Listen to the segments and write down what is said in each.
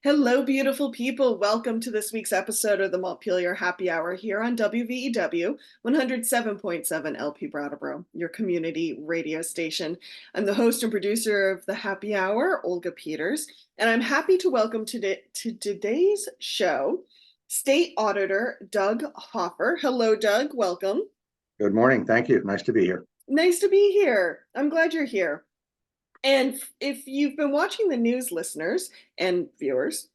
Hello, beautiful people. Welcome to this week's episode of the Montpelier Happy Hour here on WVEW 107.7 LP Brattleboro, your community radio station. I'm the host and producer of the Happy Hour, Olga Peters, and I'm happy to welcome to today's show State Auditor Doug Hoffer. Hello, Doug. Welcome. Good morning. Thank you. Nice to be here. Nice to be here. I'm glad you're here. And if you've been watching the news, listeners and viewers,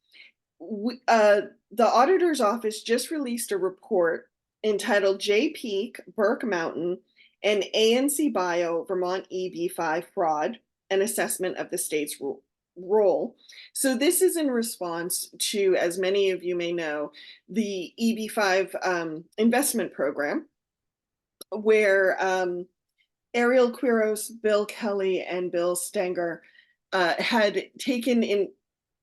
the auditor's office just released a report entitled J-Peak, Burke Mountain, and AnCBio Vermont EB-5 fraud, an assessment of the state's role. So this is in response to, as many of you may know, the EB-5 investment program, where Ariel Quiros, Bill Kelly, and Bill Stenger had taken in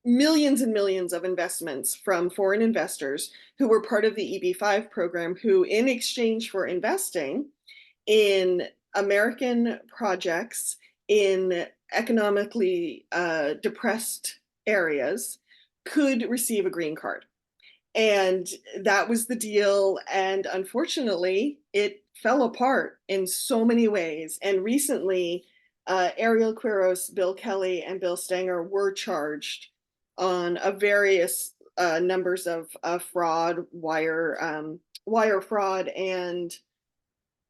millions and millions of investments from foreign investors who were part of the EB-5 program, who, in exchange for investing in American projects in economically depressed areas, could receive a green card. And that was the deal. And unfortunately, it fell apart in so many ways. And recently, Ariel Quiros, Bill Kelly, and Bill Stenger were charged on various numbers of fraud, wire fraud, and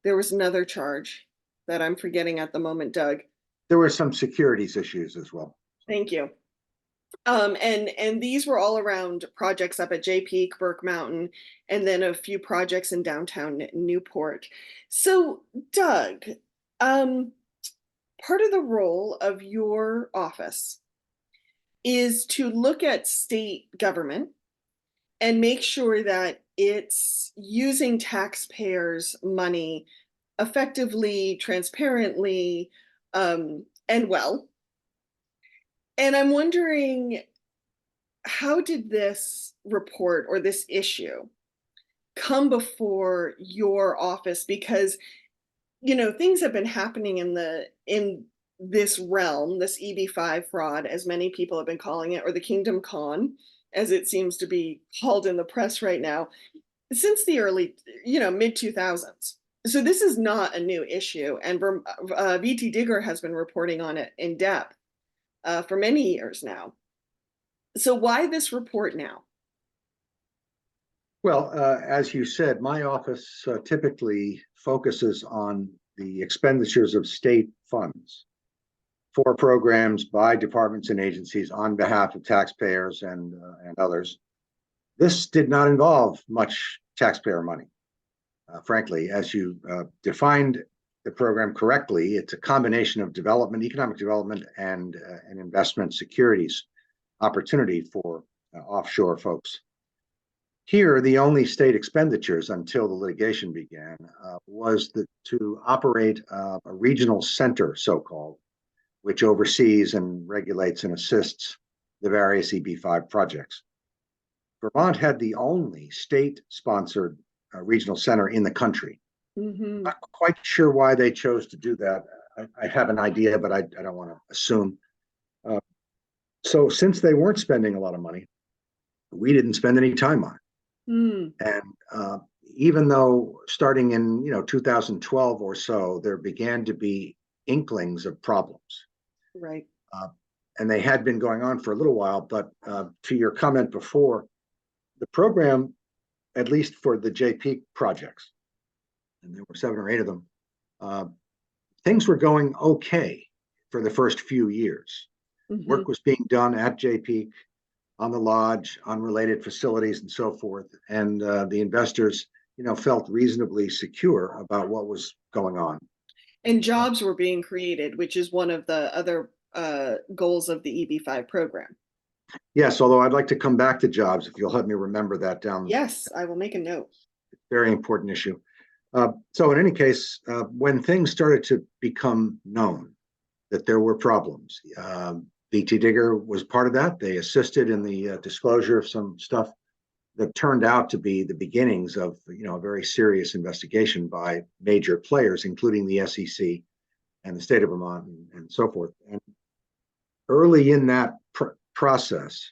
there was another charge that I'm forgetting at the moment, Doug. There were some securities issues as well. Thank you. And these were all around projects up at J-Peak, Burke Mountain, and then a few projects in downtown Newport. So, Doug, part of the role of your office is to look at state government and make sure that it's using taxpayers' money effectively, transparently, and well. And I'm wondering, how did this report or this issue come before your office? Because, you know, things have been happening in this realm, this EB-5 fraud, as many people have been calling it, or the Kingdom Con, as it seems to be called in the press right now, since the early, mid-2000s. So this is not a new issue, and VT Digger has been reporting on it in depth for many years now. So why this report now? Well, as you said, my office typically focuses on the expenditures of state funds for programs by departments and agencies on behalf of taxpayers and others. This did not involve much taxpayer money. Frankly, as you defined the program correctly, it's a combination of development, economic development, and an investment securities opportunity for offshore folks. Here, the only state expenditures until the litigation began was to operate a regional center, so-called, which oversees and regulates and assists the various EB-5 projects. Vermont had the only state-sponsored regional center in the country. Mm-hmm. Not quite sure why they chose to do that. I have an idea, but I don't want to assume. So since they weren't spending a lot of money, we didn't spend any time on it. Mm. And even though starting in 2012 or so, there began to be inklings of problems. Right. And they had been going on for a little while. But to your comment before, the program, at least for the J-Peak projects, and there were 7 or 8 of them, things were going okay for the first few years. Mm-hmm. Work was being done at J-Peak, on the lodge, on related facilities, and so forth. And the investors, felt reasonably secure about what was going on. And jobs were being created, which is one of the other goals of the EB-5 program. Yes, although I'd like to come back to jobs, if you'll help me remember that down. Yes, I will make a note. Very important issue. So in any case, when things started to become known that there were problems, VT Digger was part of that. They assisted in the disclosure of some stuff that turned out to be the beginnings of a very serious investigation by major players, including the SEC and the state of Vermont and so forth. And early in that process,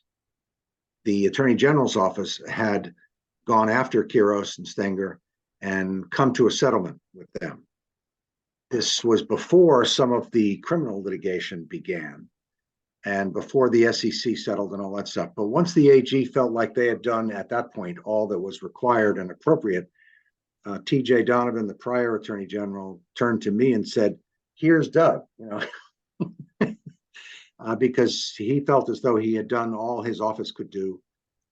the Attorney General's office had gone after Quiros and Stenger and come to a settlement with them. This was before some of the criminal litigation began and before the SEC settled and all that stuff. But once the AG felt like they had done at that point all that was required and appropriate, TJ Donovan, the prior Attorney General, turned to me and said, "Here's Doug," because he felt as though he had done all his office could do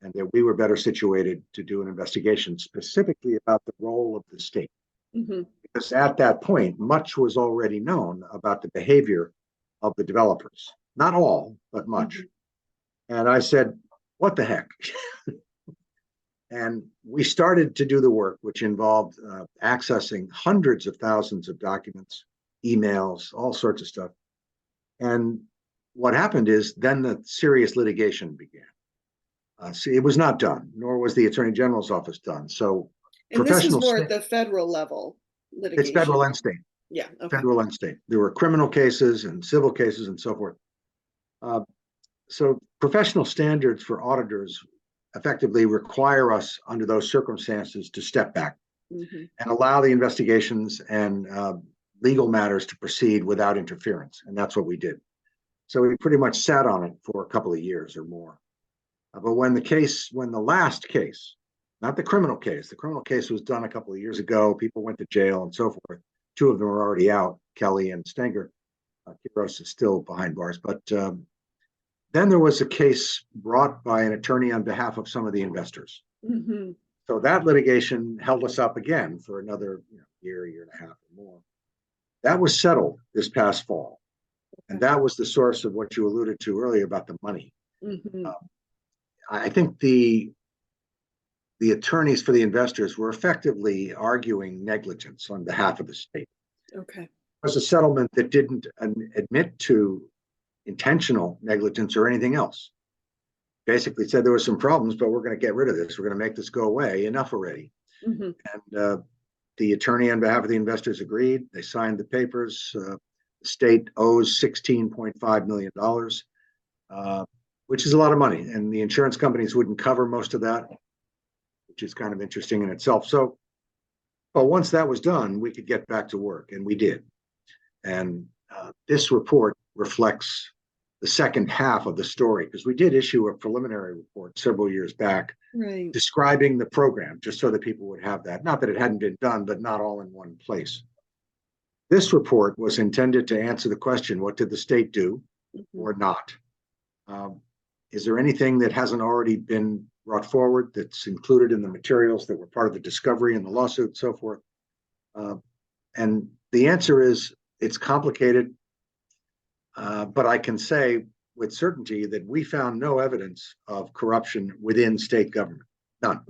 and that we were better situated to do an investigation specifically about the role of the state. Mm-hmm. Because at that point, much was already known about the behavior of the developers. Not all, but much. Mm-hmm. And I said, what the heck? And we started to do the work, which involved accessing hundreds of thousands of documents, emails, all sorts of stuff. And what happened is then the serious litigation began. See, it was not done, nor was the Attorney General's office done. So and this is more at the federal level litigation. It's federal and state. Yeah. Okay. Federal and state. There were criminal cases and civil cases and so forth. So professional standards for auditors effectively require us under those circumstances to step back and allow the investigations and legal matters to proceed without interference. And that's what we did. So we pretty much sat on it for a couple of years or more. But when the last case, not the criminal case was done a couple of years ago, people went to jail and so forth. Two of them are already out, Kelly and Stenger. Quiros is still behind bars. But then there was a case brought by an attorney on behalf of some of the investors. Mm-hmm. So that litigation held us up again for another year and a half or more. That was settled this past fall. And that was the source of what you alluded to earlier about the money. Mm-hmm. I think the attorneys for the investors were effectively arguing negligence on behalf of the state. Okay. It was a settlement that didn't admit to intentional negligence or anything else. Basically said there were some problems, but we're going to get rid of this. We're going to make this go away. Enough already. Mm-hmm. And the attorney on behalf of the investors agreed. They signed the papers. The state owes $16.5 million, which is a lot of money. And the insurance companies wouldn't cover most of that, which is kind of interesting in itself. So, but once that was done, we could get back to work, and we did. And this report reflects the second half of the story, because we did issue a preliminary report several years back describing the program, just so that people would have that. Not that it hadn't been done, but not all in one place. This report was intended to answer the question, what did the state do or not? Is there anything that hasn't already been brought forward that's included in the materials that were part of the discovery and the lawsuit and so forth? And the answer is it's complicated, but I can say with certainty that we found no evidence of corruption within state government, none.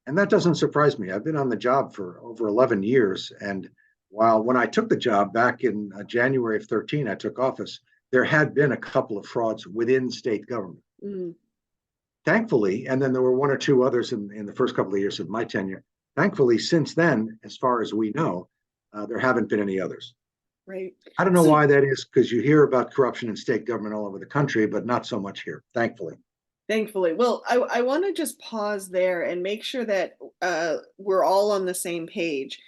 And that doesn't surprise me. I've been on the job for over 11 years. And while when I took the job back in January of 13, I took office, there had been a couple of frauds within state government. Thankfully, and then there were one or two others in the first couple of years of my tenure. Thankfully, since then, as far as we know, there haven't been any others. Right. I don't know why that is, because you hear about corruption in state government all over the country, but not so much here, thankfully. Thankfully. Well, I want to just pause there and make sure that we're all on the same page,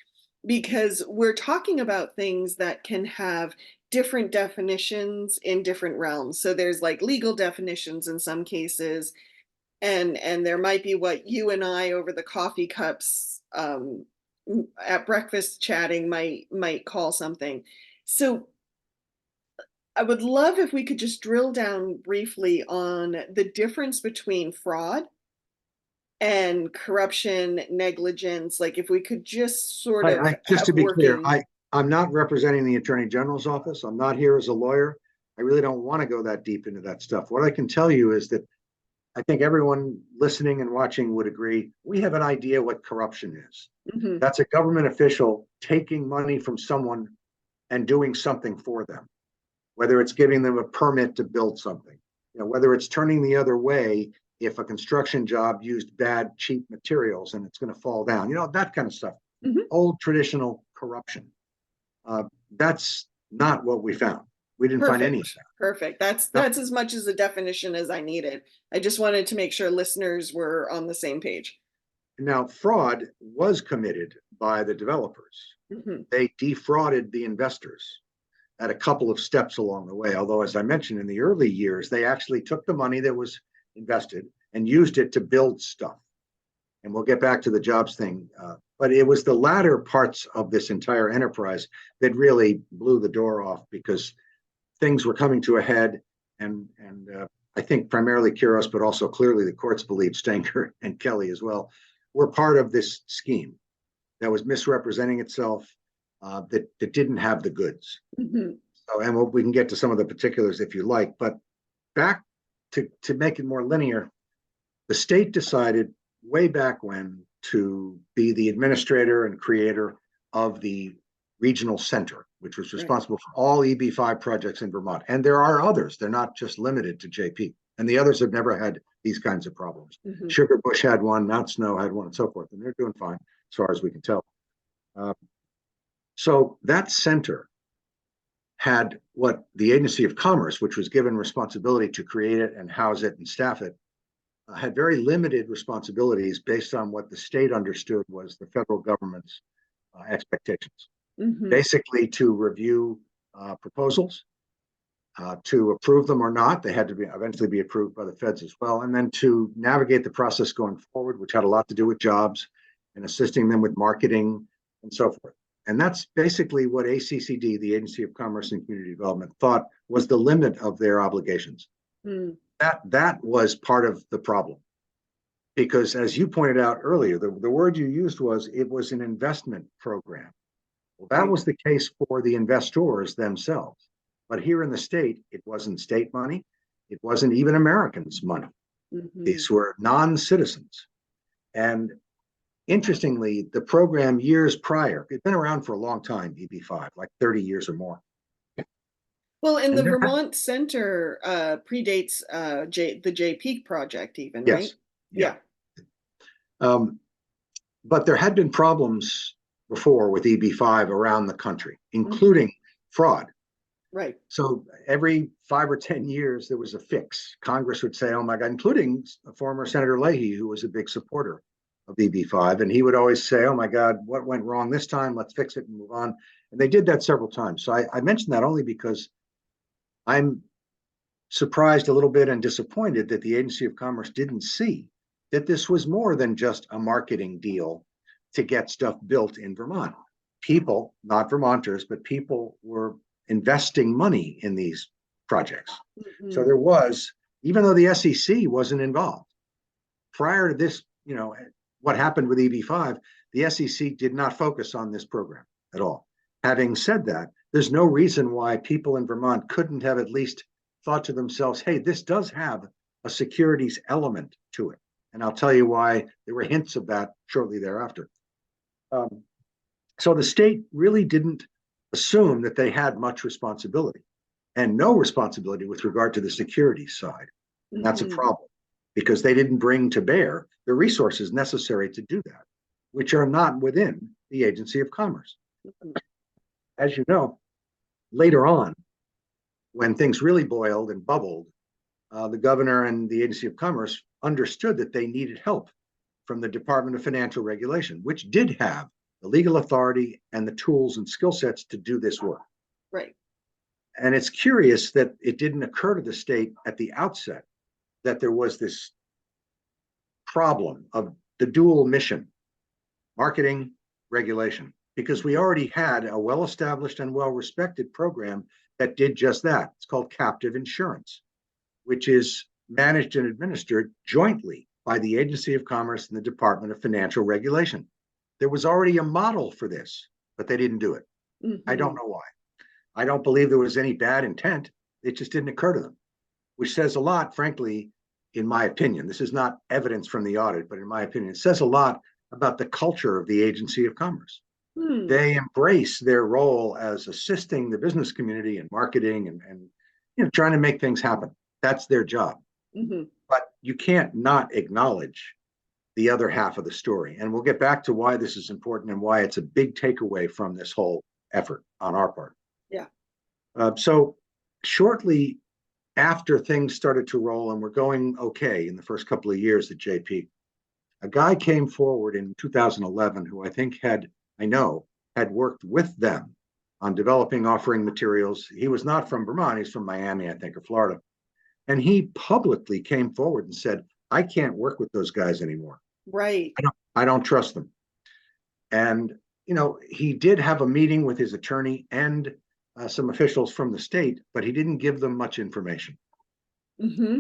because we're talking about things that can have different definitions in different realms. So there's like legal definitions in some cases, and there might be what you and I over the coffee cups at breakfast chatting might call something. So I would love if we could just drill down briefly on the difference between fraud and corruption, negligence. Like if we could just sort of just to be clear, I'm not representing the Attorney General's office. I'm not here as a lawyer. I really don't want to go that deep into that stuff. What I can tell you is that I think everyone listening and watching would agree, we have an idea what corruption is. Mm-hmm. That's a government official taking money from someone and doing something for them, whether it's giving them a permit to build something, whether it's turning the other way if a construction job used bad, cheap materials and it's going to fall down, that kind of stuff. Mm-hmm. Old traditional corruption. That's not what we found. We didn't find any of Perfect. that. Perfect. That's as much as a definition as I needed. I just wanted to make sure listeners were on the same page. Now, fraud was committed by the developers. Mhm. They defrauded the investors at a couple of steps along the way. Although, as I mentioned, in the early years, they actually took the money that was invested and used it to build stuff. And we'll get back to the jobs thing. But it was the latter parts of this entire enterprise that really blew the door off, because things were coming to a head. And I think primarily Quiros, but also clearly the courts believed Stenker and Kelly as well, were part of this scheme that was misrepresenting itself, that didn't have the goods. Mhm. So, and we can get to some of the particulars if you like, but back to make it more linear, the state decided way back when to be the administrator and creator of the regional center, which was responsible for all EB-5 projects in Vermont. And there are others. They're not just limited to JP. And the others have never had these kinds of problems. Mhm. Sugar Bush had one, Mount Snow had one, and so forth. And they're doing fine as far as we can tell. So that center had what the Agency of Commerce, which was given responsibility to create it and house it and staff it, had very limited responsibilities based on what the state understood was the federal government's expectations. Mhm. Basically, to review proposals, to approve them or not. They had to eventually be approved by the feds as well. And then to navigate the process going forward, which had a lot to do with jobs and assisting them with marketing and so forth. And that's basically what ACCD, the Agency of Commerce and Community Development, thought was the limit of their obligations. Mm. That was part of the problem. Because as you pointed out earlier, the word you used was it was an investment program. Well, that was the case for the investors themselves. But here in the state, it wasn't state money. It wasn't even Americans' money. Mhm. These were non-citizens. And interestingly, the program years prior, it'd been around for a long time, EB-5, like 30 years or more. Well, and the And Vermont Center predates the JP project even, right? yes, yeah. But there had been problems before with EB-5 around the country, including fraud. Right. So every 5 or 10 years, there was a fix. Congress would say, oh my God, including former Senator Leahy, who was a big supporter of EB-5. And he would always say, oh my God, what went wrong this time? Let's fix it and move on. And they did that several times. So I mentioned that only because I'm surprised a little bit and disappointed that the Agency of Commerce didn't see that this was more than just a marketing deal to get stuff built in Vermont. People, not Vermonters, but people were investing money in these projects. Mhm. So there was, even though the SEC wasn't involved, prior to this, what happened with EB-5, the SEC did not focus on this program at all. Having said that, there's no reason why people in Vermont couldn't have at least thought to themselves, hey, this does have a securities element to it. And I'll tell you why there were hints of that shortly thereafter. So the state really didn't assume that they had much responsibility and no responsibility with regard to the security side. And that's a problem because they didn't bring to bear the resources necessary to do that, which are not within the Agency of Commerce. As you know, later on, when things really boiled and bubbled, the governor and the Agency of Commerce understood that they needed help from the Department of Financial Regulation, which did have the legal authority and the tools and skill sets to do this work. Right. And it's curious that it didn't occur to the state at the outset that there was this problem of the dual mission, marketing, regulation, because we already had a well-established and well-respected program that did just that. It's called captive insurance, which is managed and administered jointly by the Agency of Commerce and the Department of Financial Regulation. There was already a model for this, but they didn't do it. I don't know why. I don't believe there was any bad intent. It just didn't occur to them, which says a lot, frankly, in my opinion. This is not evidence from the audit, but in my opinion, it says a lot about the culture of the Agency of Commerce. They embrace their role as assisting the business community in marketing and trying to make things happen. That's their job. But you can't not acknowledge the other half of the story. And we'll get back to why this is important and why it's a big takeaway from this whole effort on our part. Yeah. So shortly after things started to roll and were going okay in the first couple of years at JP, a guy came forward in 2011 who I know, had worked with them on developing offering materials. He was not from Vermont, he's from Miami, I think, or Florida. And he publicly came forward and said, I can't work with those guys anymore. Right. I don't trust them. And, he did have a meeting with his attorney and some officials from the state, but he didn't give them much information. Mm-hmm.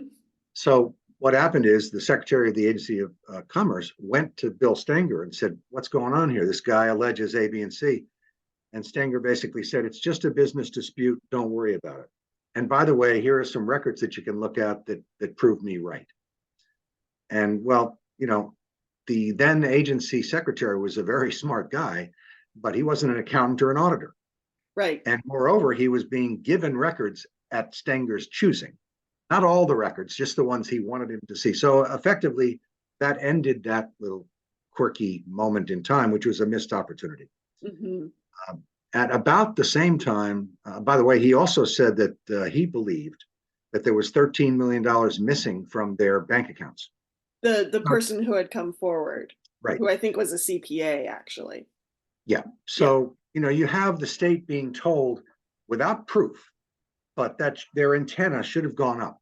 So what happened is the Secretary of the Agency of Commerce went to Bill Stenger and said, what's going on here? This guy alleges A, B, and C. And Stenger basically said, it's just a business dispute. Don't worry about it. And by the way, here are some records that you can look at that prove me right. And well, the then agency secretary was a very smart guy, but he wasn't an accountant or an auditor. Right. And moreover, he was being given records at Stenger's choosing. Not all the records, just the ones he wanted him to see. So effectively, that ended that little quirky moment in time, which was a missed opportunity. Mm-hmm. At about the same time, by the way, he also said that he believed that there was $13 million missing from their bank accounts. The person who had come forward, Right. who I think was a CPA, actually. Yeah. So, you have the state being told without proof, but that their antenna should have gone up.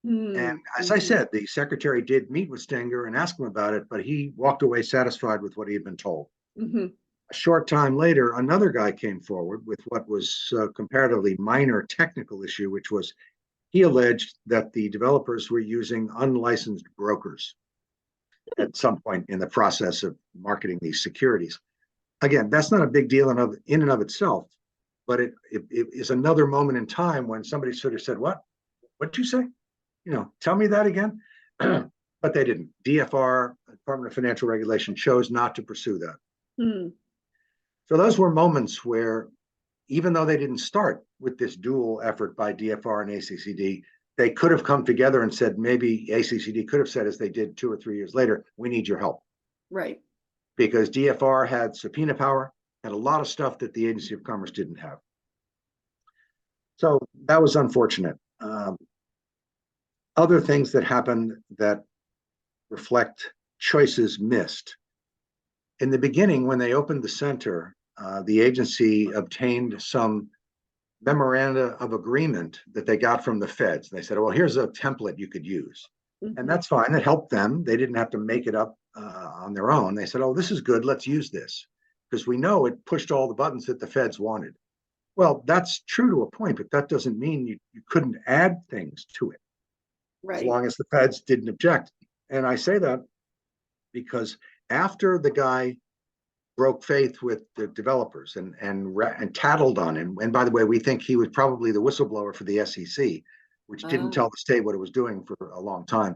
Mm-hmm. And as I said, the secretary did meet with Stenger and ask him about it, but he walked away satisfied with what he had been told. Mm-hmm. A short time later, another guy came forward with what was a comparatively minor technical issue, which was he alleged that the developers were using unlicensed brokers at some point in the process of marketing these securities. Again, that's not a big deal in and of itself, but it is another moment in time when somebody sort of said, what'd you say? Tell me that again. But they didn't. DFR, Department of Financial Regulation, chose not to pursue that. Mm-hmm. So those were moments where, even though they didn't start with this dual effort by DFR and ACCD, they could have come together and said, maybe ACCD could have said, as they did 2 or 3 years later, we need your help. Right. Because DFR had subpoena power, had a lot of stuff that the Agency of Commerce didn't have. So that was unfortunate. Other things that happened that reflect choices missed. In the beginning, when they opened the center, the agency obtained some memoranda of agreement that they got from the feds. They said, well, here's a template you could use. Mm-hmm. And that's fine. It helped them. They didn't have to make it up on their own. They said, oh, this is good. Let's use this. Because we know it pushed all the buttons that the feds wanted. Well, that's true to a point, but that doesn't mean you couldn't add things to it. Right. As long as the feds didn't object. And I say that because after the guy broke faith with the developers and tattled on him, and by the way, we think he was probably the whistleblower for the SEC, which didn't tell the state what it was doing for a long time.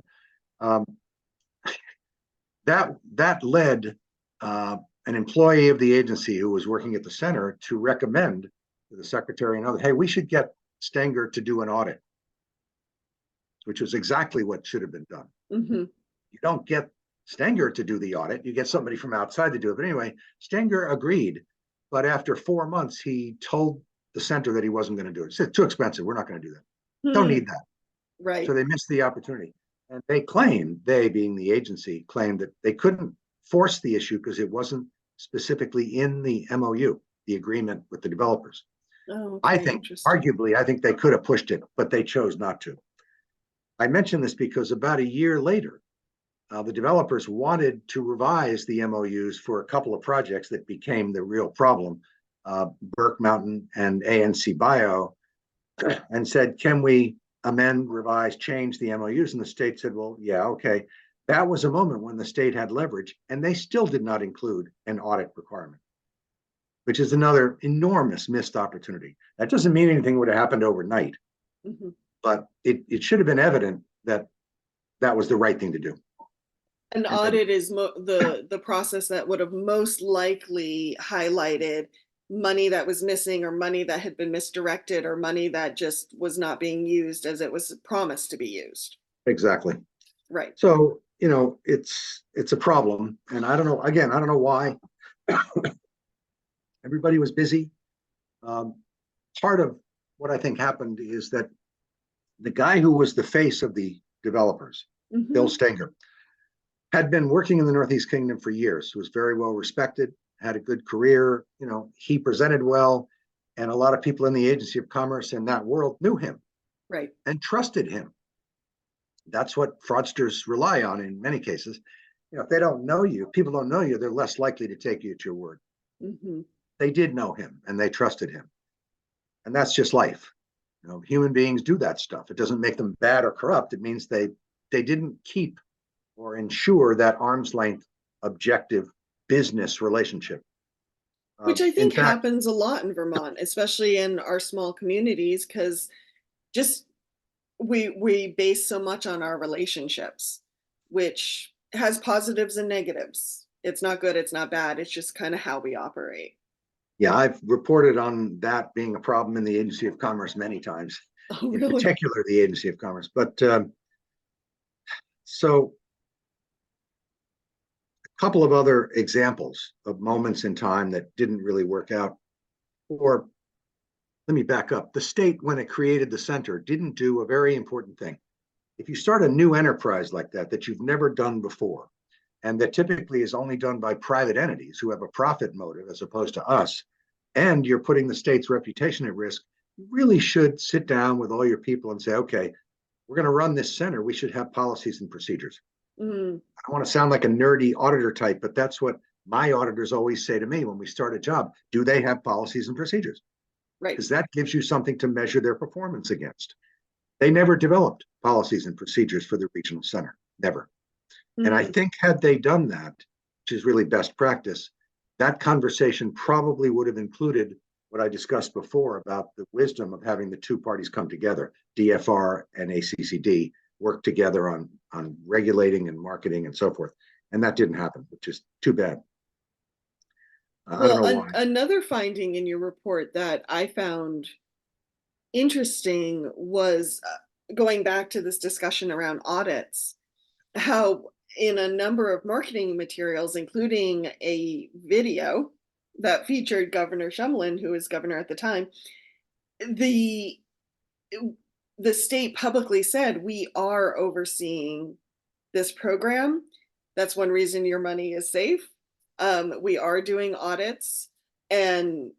That led an employee of the agency who was working at the center to recommend to the secretary and others, hey, we should get Stenger to do an audit, which was exactly what should have been done. Mm-hmm. You don't get Stenger to do the audit, you get somebody from outside to do it. But anyway, Stenger agreed, but after 4 months, he told the center that he wasn't going to do it. He said, too expensive, we're not going to do that. Don't need that. Right. So they missed the opportunity. And they being the agency, claimed that they couldn't force the issue because it wasn't specifically in the MOU, the agreement with the developers. Oh, okay. I think, arguably, they could have pushed it, but they chose not to. I mention this because about a year later, the developers wanted to revise the MOUs for a couple of projects that became the real problem, Burke Mountain and AnCBio, and said, can we amend, revise, change the MOUs? And the state said, well, yeah, okay. That was a moment when the state had leverage, and they still did not include an audit requirement, which is another enormous missed opportunity. That doesn't mean anything would have happened overnight, but it should have been evident that that was the right thing to do. An audit is the process that would have most likely highlighted money that was missing, or money that had been misdirected, or money that just was not being used as it was promised to be used. Exactly. Right. So, it's a problem. And I don't know why. Everybody was busy. Part of what I think happened is that the guy who was the face of the developers, Bill Stenger, had been working in the Northeast Kingdom for years, was very well respected, had a good career, he presented well, and a lot of people in the Agency of Commerce in that world knew him, right, and trusted him. That's what fraudsters rely on in many cases. If they don't know you, people don't know you, they're less likely to take you at your word. They did know him and they trusted him. And that's just life. Human beings do that stuff. It doesn't make them bad or corrupt. It means they didn't keep or ensure that arm's length objective business relationship. Which I think in fact, happens a lot in Vermont, especially in our small communities, because just we base so much on our relationships, which has positives and negatives. It's not good, it's not bad. It's just kind of how we operate. yeah, I've reported on that being a problem in the Agency of Commerce many times, Oh, in really? particular the Agency of Commerce. But so a couple of other examples of moments in time that didn't really work out. Or let me back up. The state, when it created the center, didn't do a very important thing. If you start a new enterprise like that you've never done before, and that typically is only done by private entities who have a profit motive as opposed to us, and you're putting the state's reputation at risk, you really should sit down with all your people and say, okay, we're going to run this center. We should have policies and procedures. I don't want to sound like a nerdy auditor type, but that's what my auditors always say to me when we start a job. Do they have policies and procedures? Right. Because that gives you something to measure their performance against. They never developed policies and procedures for the regional center, never. And I think had they done that, which is really best practice, that conversation probably would have included what I discussed before about the wisdom of having the two parties come together, DFR and ACCD, work together on regulating and marketing and so forth. And that didn't happen, which is too bad. I don't know why. Another finding in your report that I found interesting was going back to this discussion around audits, how in a number of marketing materials, including a video that featured Governor Shumlin, who was governor at the time, the state publicly said, we are overseeing this program. That's one reason your money is safe. We are doing audits, and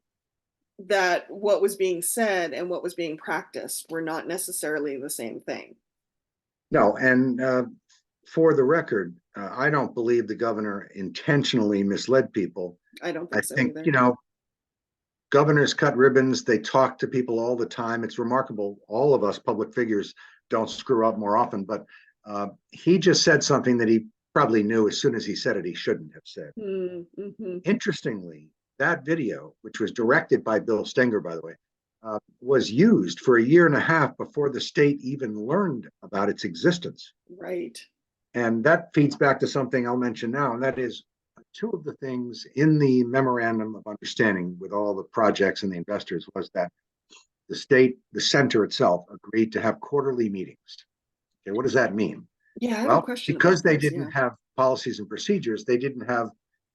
that what was being said and what was being practiced were not necessarily the same thing. No, and for the record, I don't believe the governor intentionally misled people. I don't think so think, either. Governors cut ribbons. They talk to people all the time. It's remarkable. All of us public figures don't screw up more often, but he just said something that he probably knew as soon as he said it, he shouldn't have said. Interestingly, that video, which was directed by Bill Stenger, by the way, was used for a year and a half before the state even learned about its existence. Right. And that feeds back to something I'll mention now, and that is two of the things in the memorandum of understanding with all the projects and the investors was that the state, the center itself, agreed to have quarterly meetings. Okay, what does that mean? Yeah, I have well, a question because about they this, didn't have policies and procedures, they didn't have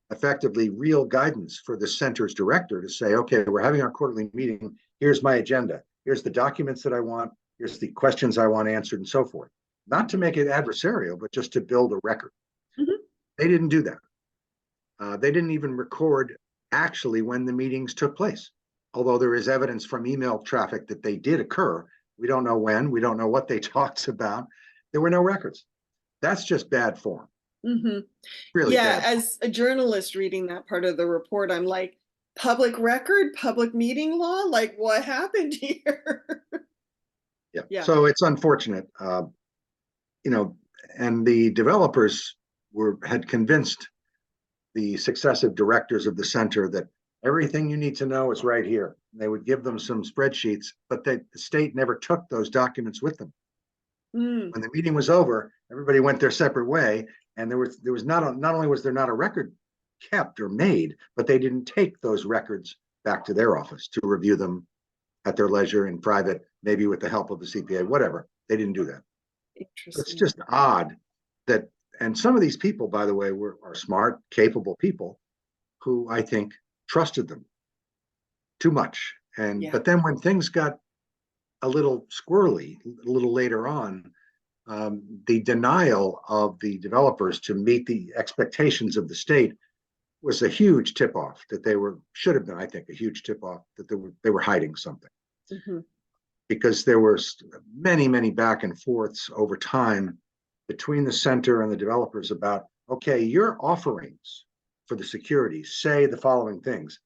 effectively real guidance for the center's director to say, okay, we're having our quarterly meeting. Here's my agenda. Here's the documents that I want. Here's the questions I want answered and so forth. Not to make it adversarial, but just to build a record. They didn't do that. They didn't even record actually when the meetings took place. Although there is evidence from email traffic that they did occur. We don't know when, we don't know what they talked about. There were no records. That's just bad form. Really yeah, bad. as a journalist reading that part of the report, I'm like, public record, public meeting law? Like, what happened here? Yeah. So it's unfortunate. And the developers had convinced the successive directors of the center that everything you need to know is right here. They would give them some spreadsheets, but the state never took those documents with them. When the meeting was over, everybody went their separate way, and there was not only was there not a record kept or made, but they didn't take those records back to their office to review them at their leisure in private, maybe with the help of the CPA, whatever. They didn't do that. It's just odd that, and some of these people, by the way, are smart, capable people who I think trusted them too much. But then when things got a little squirrely a little later on. The denial of the developers to meet the expectations of the state was a huge tip-off that should have been, I think, a huge tip-off that they were hiding something. Mm-hmm. Because there were many back and forths over time between the center and the developers about, okay, your offerings for the security say the following things.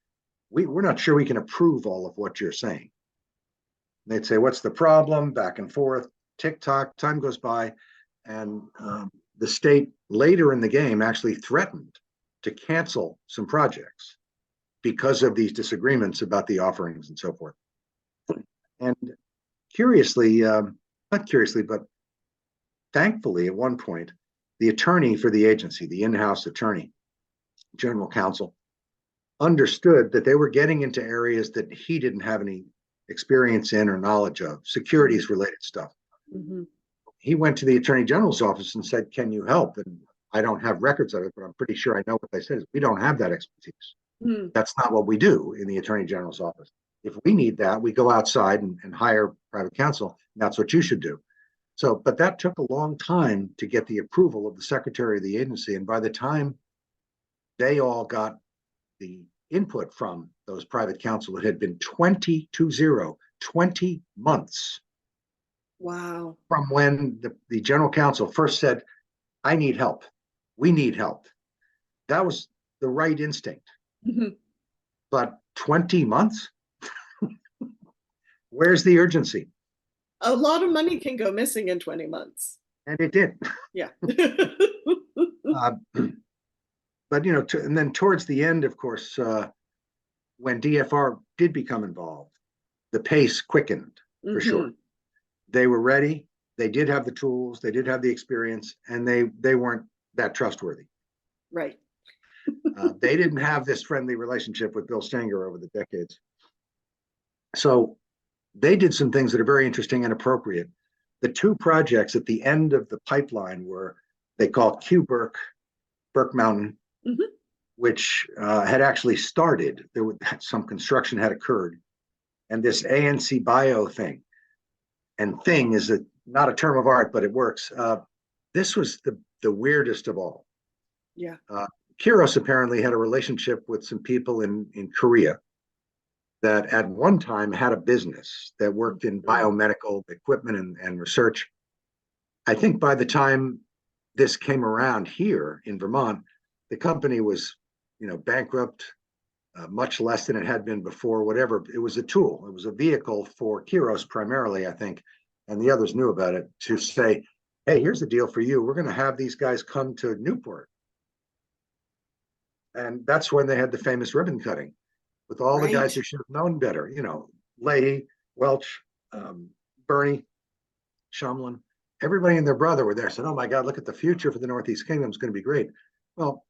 We're not sure we can approve all of what you're saying. And they'd say, what's the problem? Back and forth, tick-tock, time goes by. And the state later in the game actually threatened to cancel some projects because of these disagreements about the offerings and so forth. And curiously, not curiously, but thankfully, at one point, the attorney for the agency, the in-house attorney, general counsel, understood that they were getting into areas that he didn't have any experience in or knowledge of, securities related stuff. Mm-hmm. He went to the attorney general's office and said, can you help? And I don't have records of it, but I'm pretty sure I know what they said is we don't have that expertise. Mm-hmm. That's not what we do in the attorney general's office. If we need that, we go outside and hire private counsel. And that's what you should do. So, but that took a long time to get the approval of the secretary of the agency. And by the time they all got the input from those private counsel, it had been 20 months. Wow. From when the general counsel first said, I need help. We need help. That was the right instinct. Mm-hmm. But 20 months? Where's the urgency? A lot of money can go missing in 20 months. And it did. Yeah. But, and then towards the end, of course, when DFR did become involved, the pace quickened for Mm-hmm. sure. They were ready. They did have the tools. They did have the experience, and they weren't that trustworthy. Right. They didn't have this friendly relationship with Bill Stenger over the decades. So they did some things that are very interesting and appropriate. The two projects at the end of the pipeline were, they called Burke Mountain, Mm-hmm. which had actually started. There was some construction had occurred, and this AnCBio thing, and thing is not a term of art, but it works. This was the weirdest of all. Yeah. Kiros apparently had a relationship with some people in Korea that at one time had a business that worked in biomedical equipment and research. I think by the time this came around here in Vermont, the company was, bankrupt, much less than it had been before, whatever. It was a tool. It was a vehicle for Kiros primarily, I think, and the others knew about it, to say, hey, here's the deal for you. We're going to have these guys come to Newport. And that's when they had the famous ribbon cutting with all the guys who should have known better, Leahy, Welch, Bernie, Shumlin, everybody and their brother were there. Said, oh my God, look at the future for the Northeast Kingdom. It's going to be great. Well,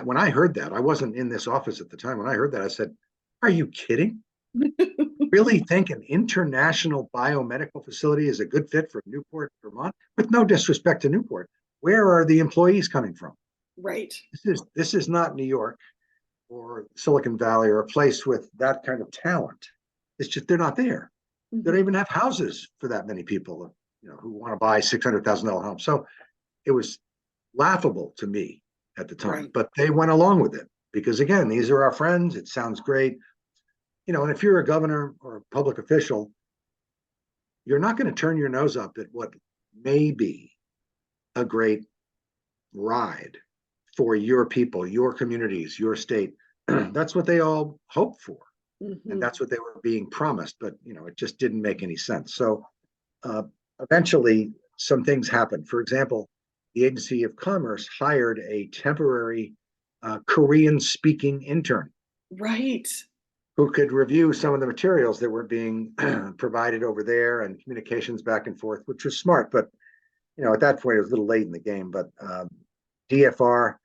when I heard that, I wasn't in this office at the time. When I heard that, I said, are you kidding? Really think an international biomedical facility is a good fit for Newport, Vermont? With no disrespect to Newport, where are the employees coming from? Right. This is not New York or Silicon Valley or a place with that kind of talent. It's just they're not there. Mm-hmm. They don't even have houses for that many people, who want to buy $600,000 homes. So it was laughable to me at the time, but they went along with it because, again, these are our friends. It sounds great. And if you're a governor or a public official, you're not going to turn your nose up at what may be a great ride for your people, your communities, your state. That's what they all hoped for. Mm-hmm. And that's what they were being promised, but it just didn't make any sense. So eventually some things happened. For example, the Agency of Commerce hired a temporary Korean speaking intern. Right. Who could review some of the materials that were being provided over there and communications back and forth, which was smart. But, at that point, it was a little late in the game. But DFR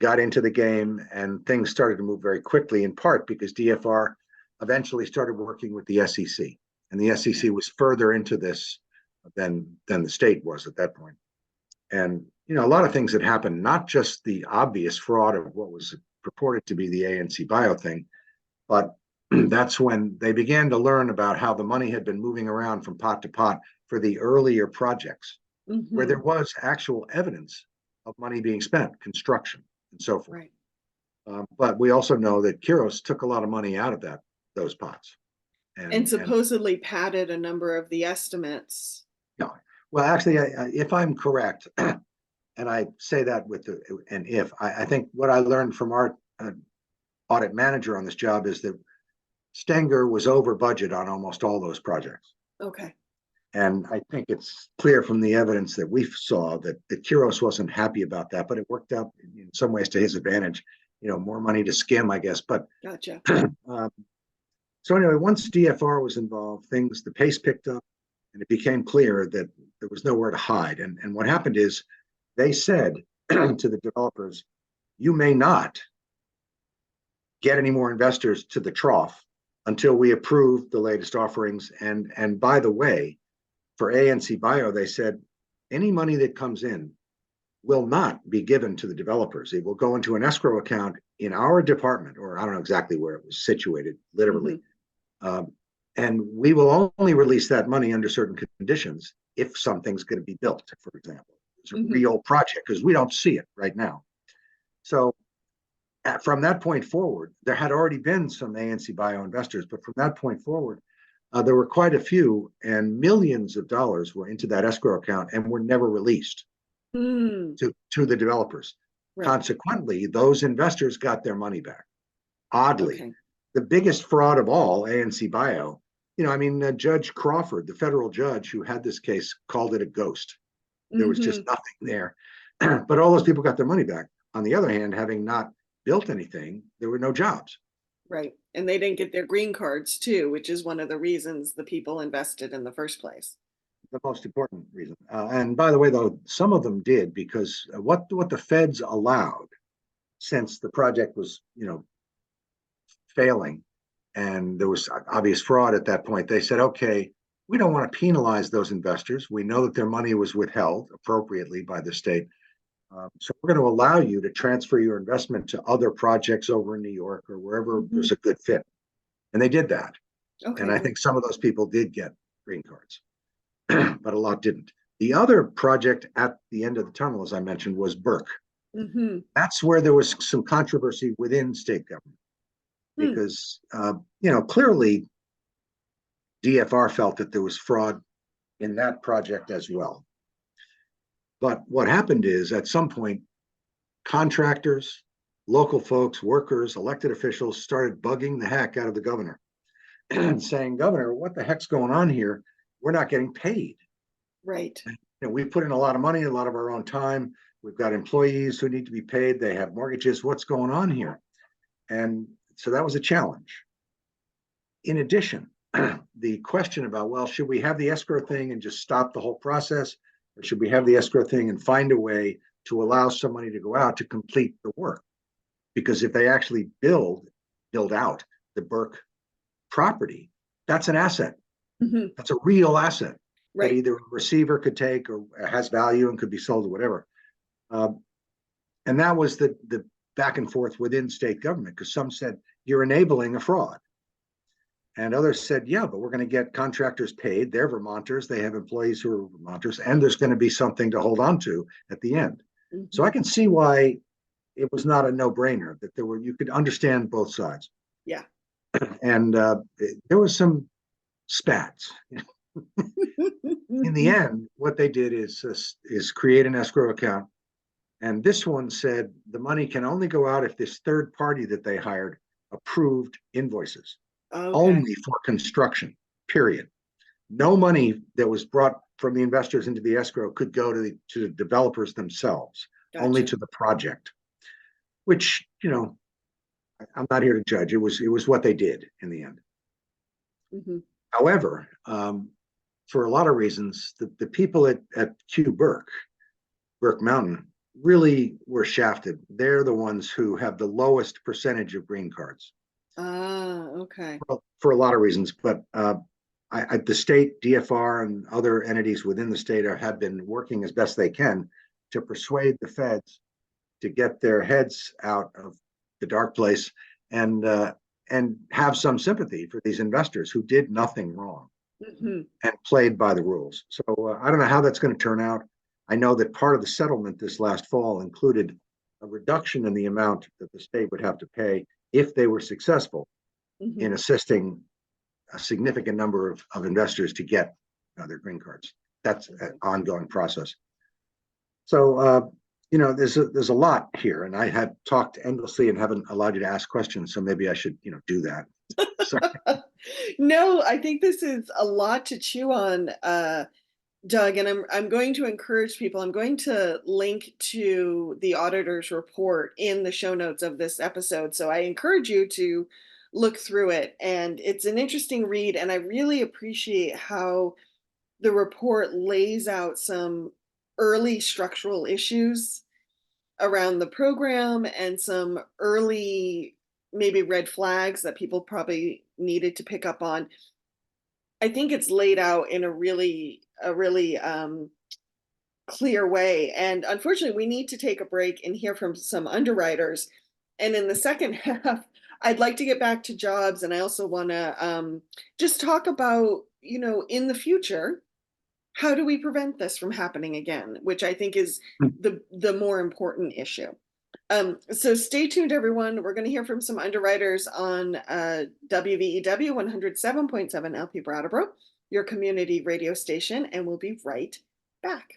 got into the game and things started to move very quickly, in part because DFR eventually started working with the SEC. And the SEC was further into this than the state was at that point. And, a lot of things had happened, not just the obvious fraud of what was purported to be the AnCBio thing, but that's when they began to learn about how the money had been moving around from pot to pot for the earlier projects, where there Mhm. was actual evidence of money being spent, construction and so forth. Right. But we also know that Kiros took a lot of money out of those pots. And And supposedly padded a number of the estimates. yeah, well, actually, if I'm correct, and I say that with an if, I think what I learned from our audit manager on this job is that Stenger was over budget on almost all those projects. Okay. And I think it's clear from the evidence that we saw that Kiros wasn't happy about that, but it worked out in some ways to his advantage. More money to skim, I guess. But Gotcha. um, so anyway, once DFR was involved, the pace picked up, and it became clear that there was nowhere to hide. And what happened is they said to the developers, you may not get any more investors to the trough until we approve the latest offerings. And by the way, for AnCBio, they said any money that comes in will not be given to the developers. It will go into an escrow account in our department, or I don't know exactly where it was situated, literally. Mhm. And we will only release that money under certain conditions if something's going to be built, for example. It's a Mhm. real project because we don't see it right now. So from that point forward, there had already been some AnCBio investors, but from that point forward, there were quite a few, and millions of dollars were into that escrow account and were never released Mm. to the developers. Right. Consequently, those investors got their money back. Oddly, Okay. the biggest fraud of all, AnCBio, I mean, Judge Crawford, the federal judge who had this case, called it a ghost. There was just Mhm. nothing there. But all those people got their money back. On the other hand, having not built anything, there were no jobs. Right. And they didn't get their green cards too, which is one of the reasons the people invested in the first place. The most important reason. And by the way, though, some of them did because what the feds allowed, since the project was, failing, and there was obvious fraud at that point, they said, okay, we don't want to penalize those investors. We know that their money was withheld appropriately by the state. So we're going to allow you to transfer your investment to other projects over in New York or wherever Mhm. there's a good fit. And they did that. And Okay, I good. think some of those people did get green cards, but a lot didn't. The other project at the end of the tunnel, as I mentioned, was Burke. Mhm. That's where there was some controversy within state government Hmm. because, clearly DFR felt that there was fraud in that project as well. But what happened is at some point, contractors, local folks, workers, elected officials started bugging the heck out of the governor and saying, Governor, what the heck's going on here? We're not getting paid. Right. We put in a lot of money, a lot of our own time. We've got employees who need to be paid. They have mortgages. What's going on here? And so that was a challenge. In addition, the question about, well, should we have the escrow thing and just stop the whole process? Or should we have the escrow thing and find a way to allow somebody to go out to complete the work? Because if they actually build out the Burke property, that's an asset. Mhm. That's a real asset that Right. either a receiver could take or has value and could be sold or whatever. Um, and that was the back and forth within state government because some said you're enabling a fraud. And others said, yeah, but we're going to get contractors paid. They're Vermonters. They have employees who are Vermonters, and there's going to be something to hold on to at the end. So I Mhm. can see why it was not a no-brainer that you could understand both sides. Yeah. And there was some spats. In the end, what they did is create an escrow account. And this one said the money can only go out if this third party that they hired approved invoices, Okay. only for construction, period. No money that was brought from the investors into the escrow could go to the developers themselves, only Gotcha. to the project, which, I'm not here to judge. It was what they did in the end. Mhm. However, for a lot of reasons, the people at Burke Mountain, really were shafted. They're the ones who have the lowest percentage of green cards. Ah, okay. Well, for a lot of reasons, but the state, DFR, and other entities within the state have been working as best they can to persuade the feds to get their heads out of the dark place and and have some sympathy for these investors who did nothing wrong Mm-hmm. and played by the rules. So I don't know how that's going to turn out. I know that part of the settlement this last fall included a reduction in the amount that the state would have to pay if they were successful Mm-hmm. in assisting a significant number of investors to get their green cards. That's an ongoing process. So, there's a lot here, and I had talked endlessly and haven't allowed you to ask questions. So maybe I should, do that. So, No, I think this is a lot to chew on, Doug, and I'm going to encourage people. I'm going to link to the auditor's report in the show notes of this episode. So I encourage you to look through it. And it's an interesting read, and I really appreciate how the report lays out some early structural issues around the program and some early maybe red flags that people probably needed to pick up on. I think it's laid out in a really clear way. And unfortunately, we need to take a break and hear from some underwriters. And in the second half, I'd like to get back to jobs, and I also want to just talk about, in the future, how do we prevent this from happening again, which I think is the more important issue. So stay tuned, everyone. We're going to hear from some underwriters on WVEW 107.7 LP Brattleboro, your community radio station, and we'll be right back.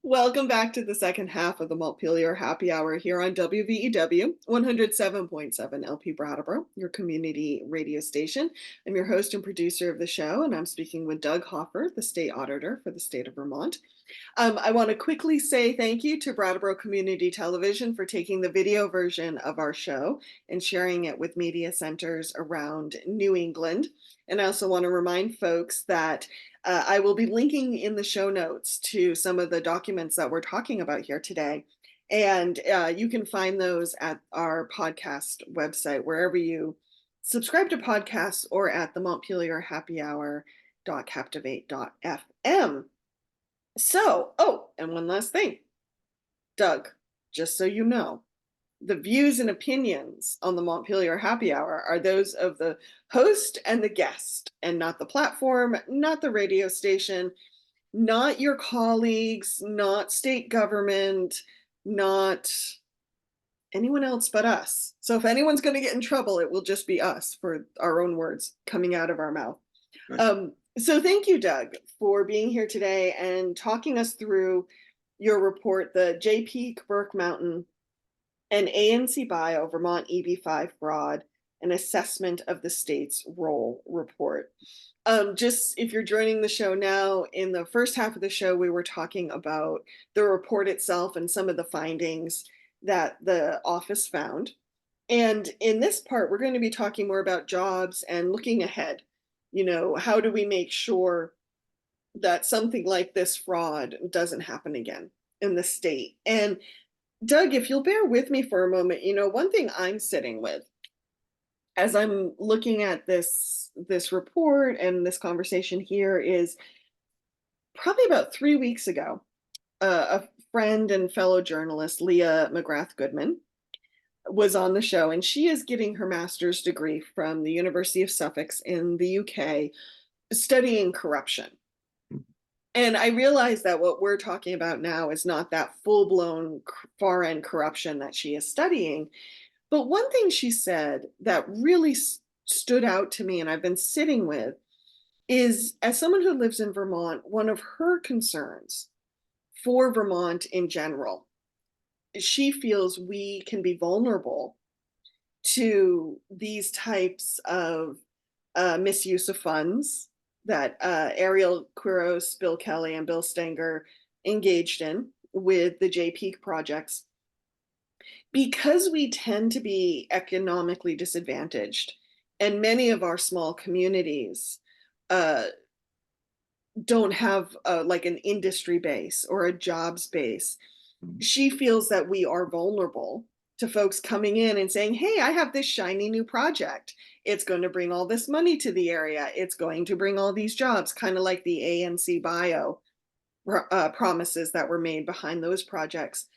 Welcome back to the second half of the Montpelier Happy Hour here on WVEW 107.7 LP Brattleboro, your community radio station. I'm your host and producer of the show, and I'm speaking with Doug Hoffer, the State Auditor for the state of Vermont. I want to quickly say thank you to Brattleboro Community Television for taking the video version of our show and sharing it with media centers around New England. And I also want to remind folks that I will be linking in the show notes to some of the documents that we're talking about here today. And you can find those at our podcast website, wherever you subscribe to podcasts, or at the Montpelier Happy Hour.captivate.fm. So, and one last thing, Doug, just so you know, the views and opinions on the Montpelier Happy Hour are those of the host and the guest, and not the platform, not the radio station, not your colleagues, not state government, not anyone else but us. So if anyone's going to get in trouble, it will just be us for our own words coming out of our mouth. Right. So thank you, Doug, for being here today and talking us through your report, the JP Burke Mountain and AnCBio Vermont EB-5 Fraud, an assessment of the state's role report. Just if you're joining the show now, in the first half of the show, we were talking about the report itself and some of the findings that the office found. And in this part, we're going to be talking more about jobs and looking ahead. How do we make sure that something like this fraud doesn't happen again in the state? And Doug, if you'll bear with me for a moment, one thing I'm sitting with as I'm looking at this report and this conversation here is probably about 3 weeks ago, a friend and fellow journalist, Leah McGrath Goodman, was on the show, and she is getting her master's degree from the University of Suffolk in the UK, studying corruption. And I realize that what we're talking about now is not that full-blown far-end corruption that she is studying. But one thing she said that really stood out to me, and I've been sitting with, is as someone who lives in Vermont, one of her concerns for Vermont in general, she feels we can be vulnerable to these types of misuse of funds that Ariel Quiros, Bill Kelly, and Bill Stenger engaged in with the JP projects, because we tend to be economically disadvantaged, and many of our small communities don't have like an industry base or a jobs base. She feels that we are vulnerable to folks coming in and saying, hey, I have this shiny new project. It's going to bring all this money to the area. It's going to bring all these jobs, kind of like the AnCBio promises that were made behind those projects.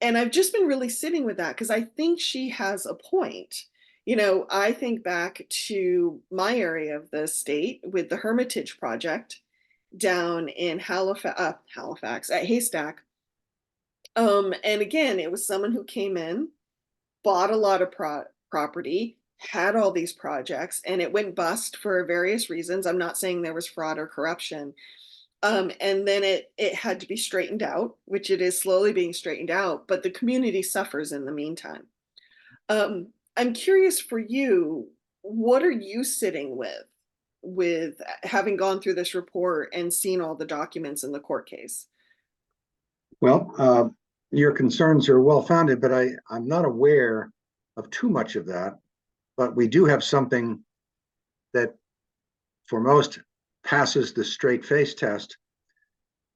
And I've just been really sitting with that because I think she has a point. I think back to my area of the state with the Hermitage Project down in Halifax at Haystack. And again, it was someone who came in, bought a lot of property, had all these projects, and it went bust for various reasons. I'm not saying there was fraud or corruption. And then it had to be straightened out, which it is slowly being straightened out, but the community suffers in the meantime. I'm curious for you, what are you sitting with having gone through this report and seen all the documents in the court case? Well, your concerns are well founded, but I'm not aware of too much of that. But we do have something that, for most, passes the straight face test,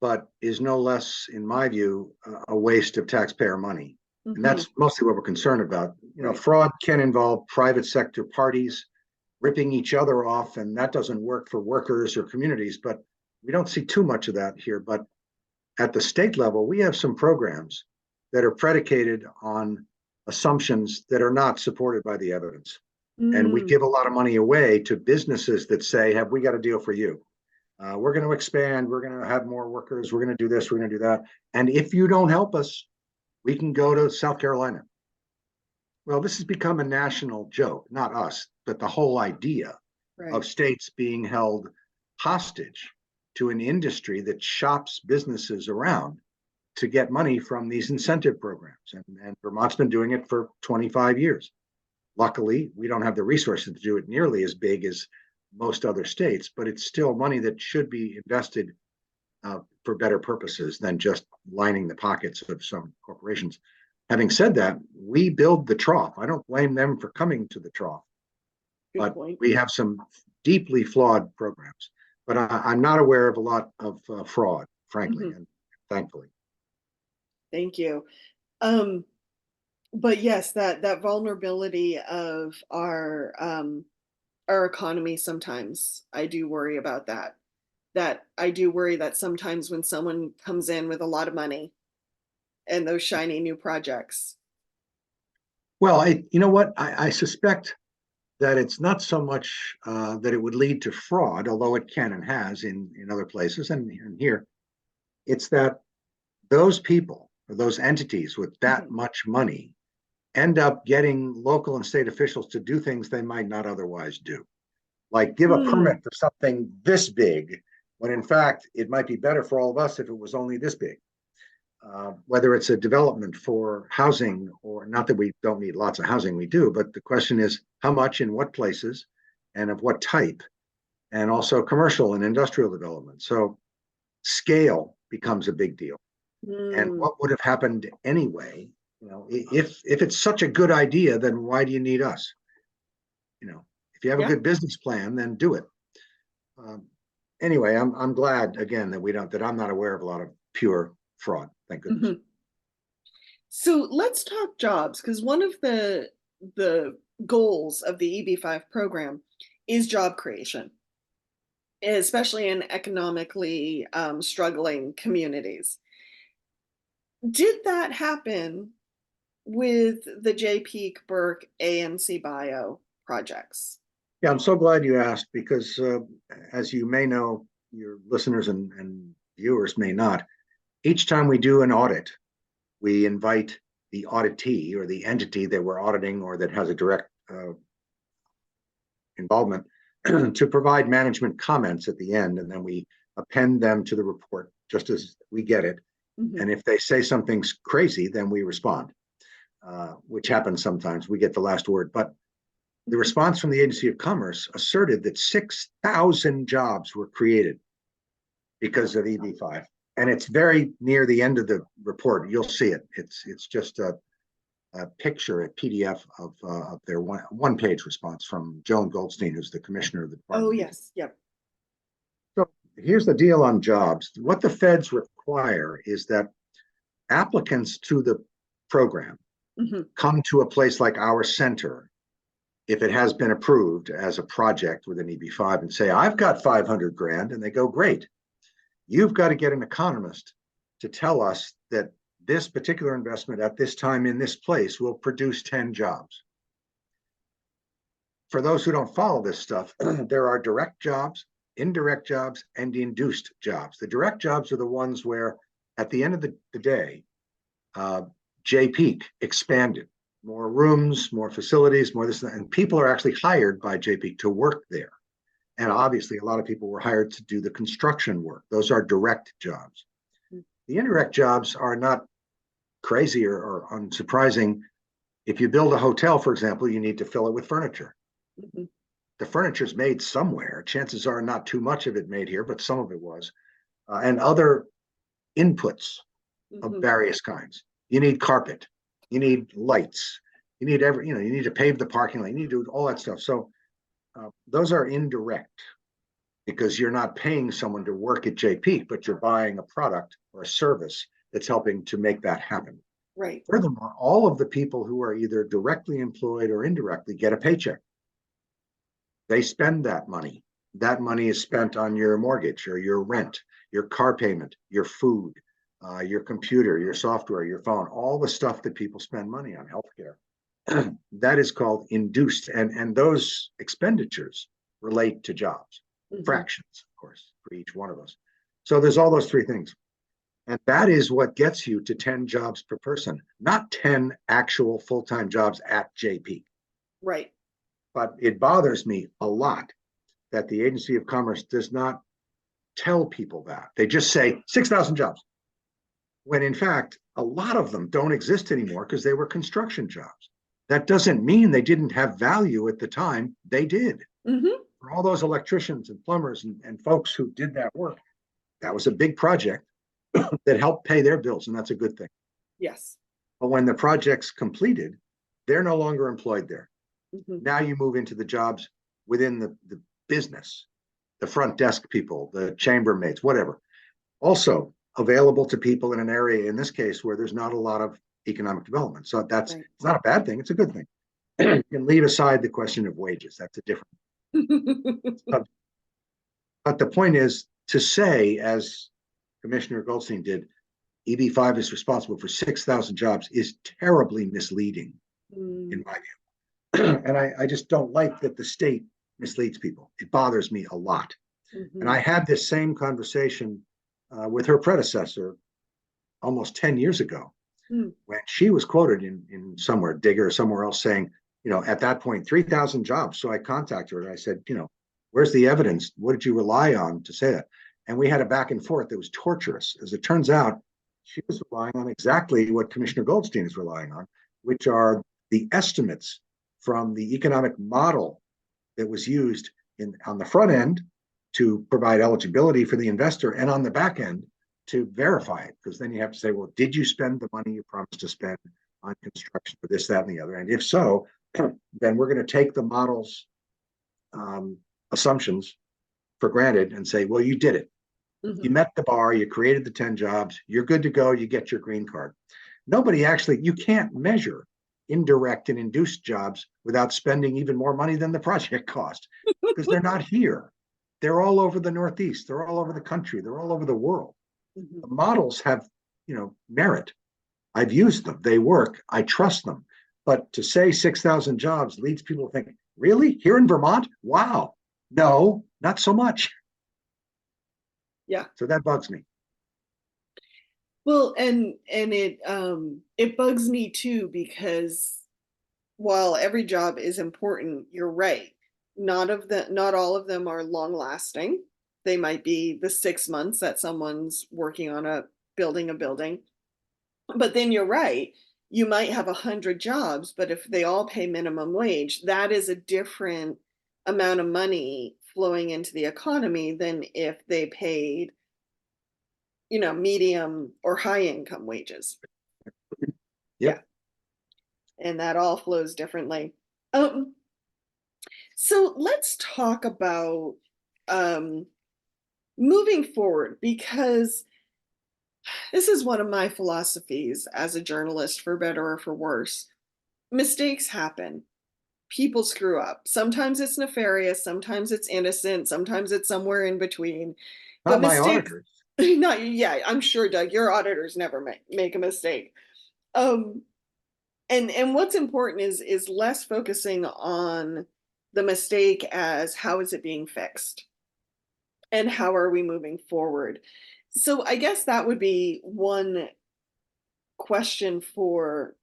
but is no less, in my view, a waste of taxpayer money. Mm-hmm. And that's mostly what we're concerned about. Right. Fraud can involve private sector parties ripping each other off, and that doesn't work for workers or communities, but we don't see too much of that here. But at the state level, we have some programs that are predicated on assumptions that are not supported by the evidence. And we give a lot of money away to businesses that say, have we got a deal for you? We're going to expand. We're going to have more workers. We're going to do this. We're going to do that. And if you don't help us, we can go to South Carolina. Well, this has become a national joke, not us, but the whole idea of states being held hostage to an industry that shops businesses around to get money from these incentive programs. And Vermont's been doing it for 25 years. Luckily, we don't have the resources to do it nearly as big as most other states, but it's still money that should be invested for better purposes than just lining the pockets of some corporations. Having said that, we build the trough. I don't blame them for coming to the trough. Good but point. We have some deeply flawed programs. But I'm not aware of a lot of fraud, frankly, and thankfully. Thank you. But yes, that vulnerability of our economy, sometimes I do worry about that. That I do worry that sometimes when someone comes in with a lot of money and those shiny new projects. Well, you know what? I suspect that it's not so much that it would lead to fraud, although it can and has in other places and here. It's that those people or those entities with that much money end up getting local and state officials to do things they might not otherwise do. Like give a permit for something this big, when in fact, it might be better for all of us if it was only this big. Whether it's a development for housing, or not that we don't need lots of housing, we do, but the question is how much in what places and of what type, and also commercial and industrial development. So scale becomes a big deal. And what would have happened anyway? If it's such a good idea, then why do you need us? If you have a good business plan, then do it. Anyway, I'm glad again that I'm not aware of a lot of pure fraud. Thank goodness. So let's talk jobs, because one of the goals of the EB-5 program is job creation, especially in economically struggling communities. Did that happen with the J. Burke AnCBio projects? Yeah, I'm so glad you asked because as you may know, your listeners and viewers may not, each time we do an audit, we invite the auditee or the entity that we're auditing or that has a direct involvement to provide management comments at the end, and then we append them to the report just as we get it. And if they say something's crazy, then we respond, which happens sometimes. We get the last word. But the response from the Agency of Commerce asserted that 6,000 jobs were created because of EB-5. And it's very near the end of the report. You'll see it. It's just a picture, a PDF of their one-page response from Joan Goldstein, who's the commissioner of the department. Oh, yes. Yep. So here's the deal on jobs. What the feds require is that applicants to the program come to a place like our center, if it has been approved as a project with an EB-5, and say, I've got 500 grand, and they go, great. You've got to get an economist to tell us that this particular investment at this time in this place will produce 10 jobs. For those who don't follow this stuff, there are direct jobs, indirect jobs, and induced jobs. The direct jobs are the ones where, at the end of the day, JPEAK expanded. More rooms, more facilities, more this, and people are actually hired by JPEAK to work there. And obviously, a lot of people were hired to do the construction work. Those are direct jobs. The indirect jobs are not crazy or unsurprising. If you build a hotel, for example, you need to fill it with furniture. Mhm. The furniture's made somewhere. Chances are not too much of it made here, but some of it was. And other inputs of Mhm. various kinds. You need carpet, you need lights, you need you need to pave the parking lot, you need to do all that stuff. So those are indirect because you're not paying someone to work at JPEAK, but you're buying a product or a service that's helping to make that happen. Right. Furthermore, all of the people who are either directly employed or indirectly get a paycheck. They spend that money. That money is spent on your mortgage or your rent, your car payment, your food, your computer, your software, your phone, all the stuff that people spend money on, healthcare. That is called induced. And those expenditures relate to jobs, fractions, of course, for each one of us. So there's all those three things. And that is what gets you to 10 jobs per person, not 10 actual full-time jobs at JPEAK. Right. But it bothers me a lot that the Agency of Commerce does not tell people that. They just say 6,000 jobs, when in fact, a lot of them don't exist anymore because they were construction jobs. That doesn't mean they didn't have value at the time. They did. Mm-hmm. For all those electricians and plumbers and folks who did that work, that was a big project that helped pay their bills, and that's a good thing. Yes. But when the project's completed, they're no longer employed there. Mm-hmm. Now you move into the jobs within the business, the front desk people, the chambermaids, whatever. Also available to people in an area, in this case, where there's not a lot of economic development. So that's Right. it's not a bad thing. It's a good thing. You can leave aside the question of wages. That's a different. But the point is to say, as Commissioner Goldstein did, EB-5 is responsible for 6,000 jobs is terribly misleading, in my view. And I just don't like that the state misleads people. It bothers me a lot. Mm-hmm. And I had this same conversation with her predecessor almost 10 years ago, when she was quoted in somewhere, Digger or somewhere else, saying, at that point, 3,000 jobs. So I contacted her and I said, where's the evidence? What did you rely on to say that? And we had a back and forth that was torturous. As it turns out, she was relying on exactly what Commissioner Goldstein is relying on, which are the estimates from the economic model that was used on the front end to provide eligibility for the investor, and on the back end to verify it. Because then you have to say, well, did you spend the money you promised to spend on construction for this, that, and the other? And if so, then we're going to take the model's assumptions for granted and say, well, you did it. Mm-hmm. You met the bar, you created the 10 jobs, you're good to go, you get your green card. You can't measure indirect and induced jobs without spending even more money than the project cost, because they're not here. They're all over the Northeast, they're all over the country, they're all over the world. Mm-hmm. The models have, merit. I've used them, they work, I trust them. But to say 6,000 jobs leads people to think, really? Here in Vermont? Wow. No, not so much. Yeah. So that bugs me. Well, and it bugs me too, because while every job is important, you're right. Not all of them are long lasting. They might be the 6 months that someone's working on building a building. But then you're right. You might have 100 jobs, but if they all pay minimum wage, that is a different amount of money flowing into the economy than if they paid, medium or high income wages. Yep. Yeah. And that all flows differently. So let's talk about moving forward, because this is one of my philosophies as a journalist, for better or for worse. Mistakes happen. People screw up. Sometimes it's nefarious, sometimes it's innocent, sometimes it's somewhere in between. Not But my mistakes, auditors. No, yeah, I'm sure, Doug, your auditors never make a mistake. Um, and what's important is less focusing on the mistake as how is it being fixed and how are we moving forward. So I guess that would be one question for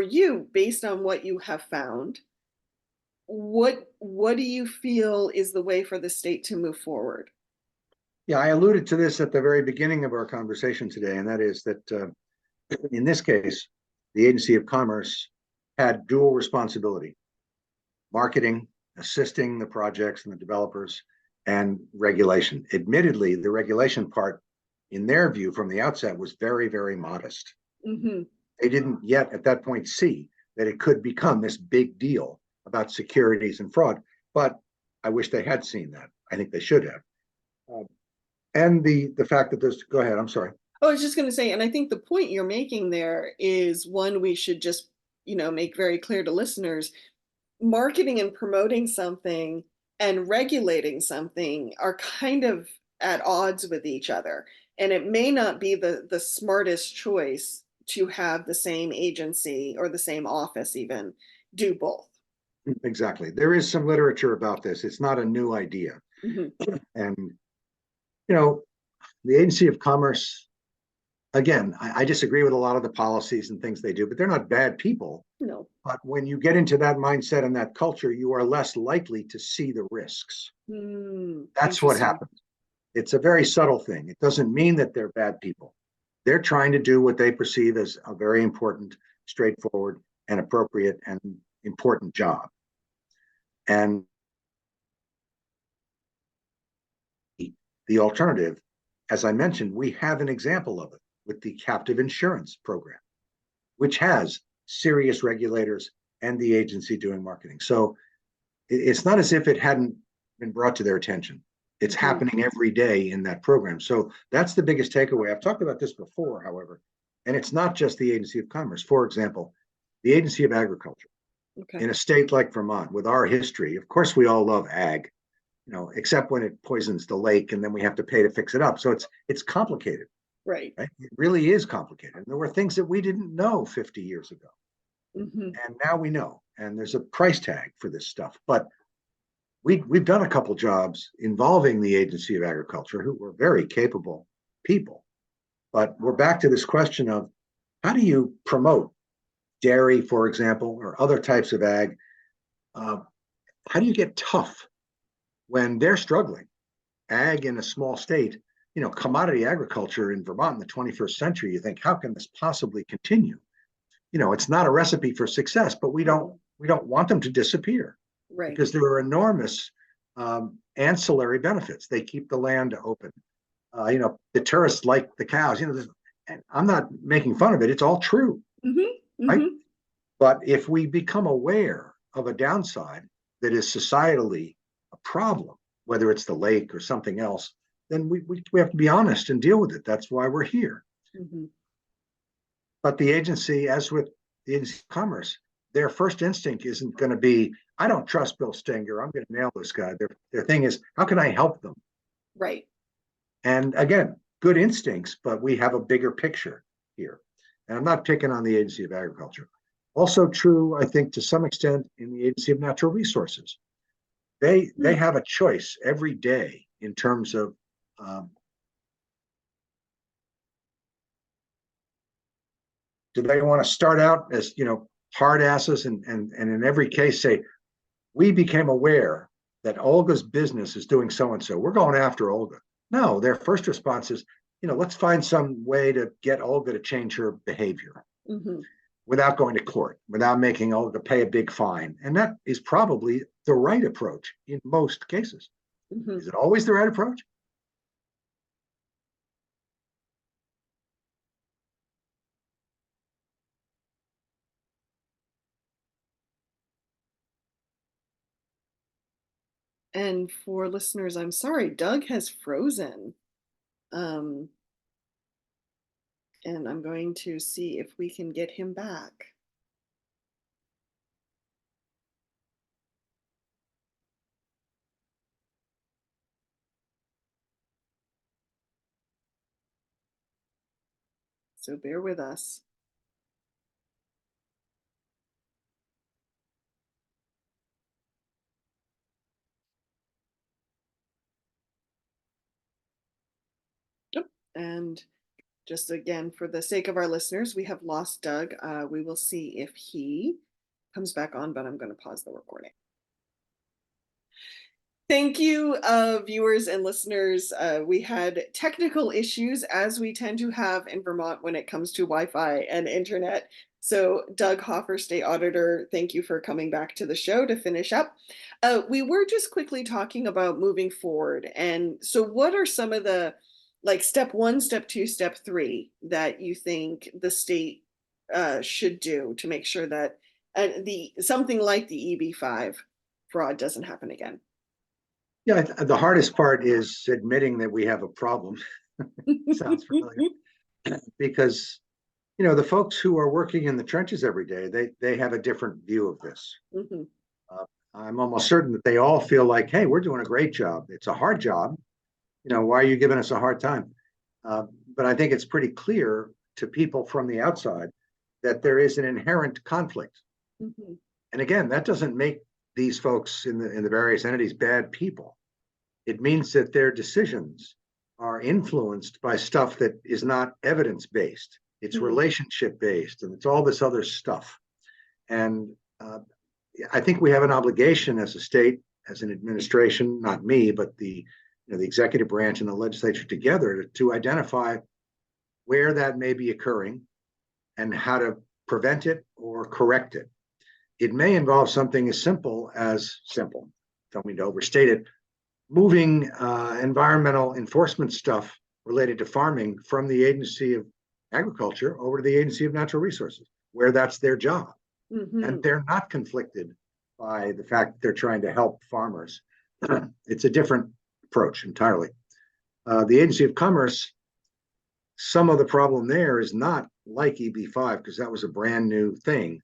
you based on what you have found. What do you feel is the way for the state to move forward? Yeah, I alluded to this at the very beginning of our conversation today, and that is that in this case, the Agency of Commerce had dual responsibility: marketing, assisting the projects and the developers, and regulation. Admittedly, the regulation part, in their view from the outset, was very, very modest. Hmm. They didn't yet at that point see that it could become this big deal about securities and fraud. But I wish they had seen that. I think they should have. Uh, and the fact that there's, go ahead, I'm sorry. I was just going to say, and I think the point you're making there is one we should just, make very clear to listeners. Marketing and promoting something and regulating something are kind of at odds with each other. And it may not be the smartest choice to have the same agency or the same office even do both. Exactly. There is some literature about this. It's not a new idea. Hmm. And, you know, the Agency of Commerce, again, I disagree with a lot of the policies and things they do, but they're not bad people. No. But when you get into that mindset and that culture, you are less likely to see the risks. That's what Interesting. happens. It's a very subtle thing. It doesn't mean that they're bad people. They're trying to do what they perceive as a very important, straightforward, and appropriate and important job. And the alternative, as I mentioned, we have an example of it with the captive insurance program, which has serious regulators and the agency doing marketing. So it's not as if it hadn't been brought to their attention. It's Hmm. happening every day in that program. So that's the biggest takeaway. I've talked about this before, however, and it's not just the Agency of Commerce. For example, the Agency of Agriculture Okay. in a state like Vermont, with our history, of course, we all love ag, except when it poisons the lake and then we have to pay to fix it up. So it's complicated, Right. right? It really is complicated. And there were things that we didn't know 50 years ago. Hmm. And now we know. And there's a price tag for this stuff. But we've done a couple jobs involving the Agency of Agriculture, who were very capable people. But we're back to this question of how do you promote dairy, for example, or other types of ag? Uh, how do you get tough when they're struggling? Ag in a small state, commodity agriculture in Vermont in the 21st century, you think, how can this possibly continue? It's not a recipe for success, but we don't want them to disappear Right. because there are enormous ancillary benefits. They keep the land open. The tourists like the cows. And I'm not making fun of it. It's all true, Hmm. right? Hmm. But if we become aware of a downside that is societally a problem, whether it's the lake or something else, then we have to be honest and deal with it. That's why we're here. Hmm. But the agency, as with the Agency of Commerce, their first instinct isn't going to be, I don't trust Bill Stenger. I'm going to nail this guy. Their thing is, how can I help them? Right. And again, good instincts, but we have a bigger picture here. And I'm not picking on the Agency of Agriculture. Also true, I think, to some extent, in the Agency of Natural Resources. They Hmm. have a choice every day in terms of um, do they want to start out as hard asses and in every case say we became aware that Olga's business is doing so and so. We're going after Olga. No, their first response is, let's find some way to get Olga to change her behavior Hmm. without going to court, without making Olga pay a big fine. And that is probably the right approach in most cases. Hmm. Is it always the right approach? And for listeners, I'm sorry, Doug has frozen. Um, and I'm going to see if we can get him back. So bear with us. Yep. And just again, for the sake of our listeners, we have lost Doug. We will see if he comes back on, but I'm going to pause the recording. Thank you, viewers and listeners. We had technical issues, as we tend to have in Vermont when it comes to Wi-Fi and internet. So Doug Hoffer, State Auditor, thank you for coming back to the show to finish up. We were just quickly talking about moving forward. And so what are some of the, like, step 1, step 2, step 3 that you think the state should do to make sure that something like the EB-5 fraud doesn't happen again? Yeah, the hardest part is admitting that we have a problem. Sounds familiar. Because, the folks who are working in the trenches every day, they have a different view of this. Mhm. I'm almost certain that they all feel like, hey, we're doing a great job. It's a hard job. Why are you giving us a hard time? But I think it's pretty clear to people from the outside that there is an inherent conflict. Mhm. And again, that doesn't make these folks in the various entities bad people. It means that their decisions are influenced by stuff that is not evidence-based. It's relationship-based, and it's all this other stuff. And I think we have an obligation as a state, as an administration, not me, but the executive branch and the legislature together to identify where that may be occurring and how to prevent it or correct it. It may involve something as simple, don't mean to overstate it, moving environmental enforcement stuff related to farming from the Agency of Agriculture over to the Agency of Natural Resources, where that's their job. And they're not conflicted by the fact that they're trying to help farmers. It's a different approach entirely. The Agency of Commerce, some of the problem there is not like EB-5, because that was a brand new thing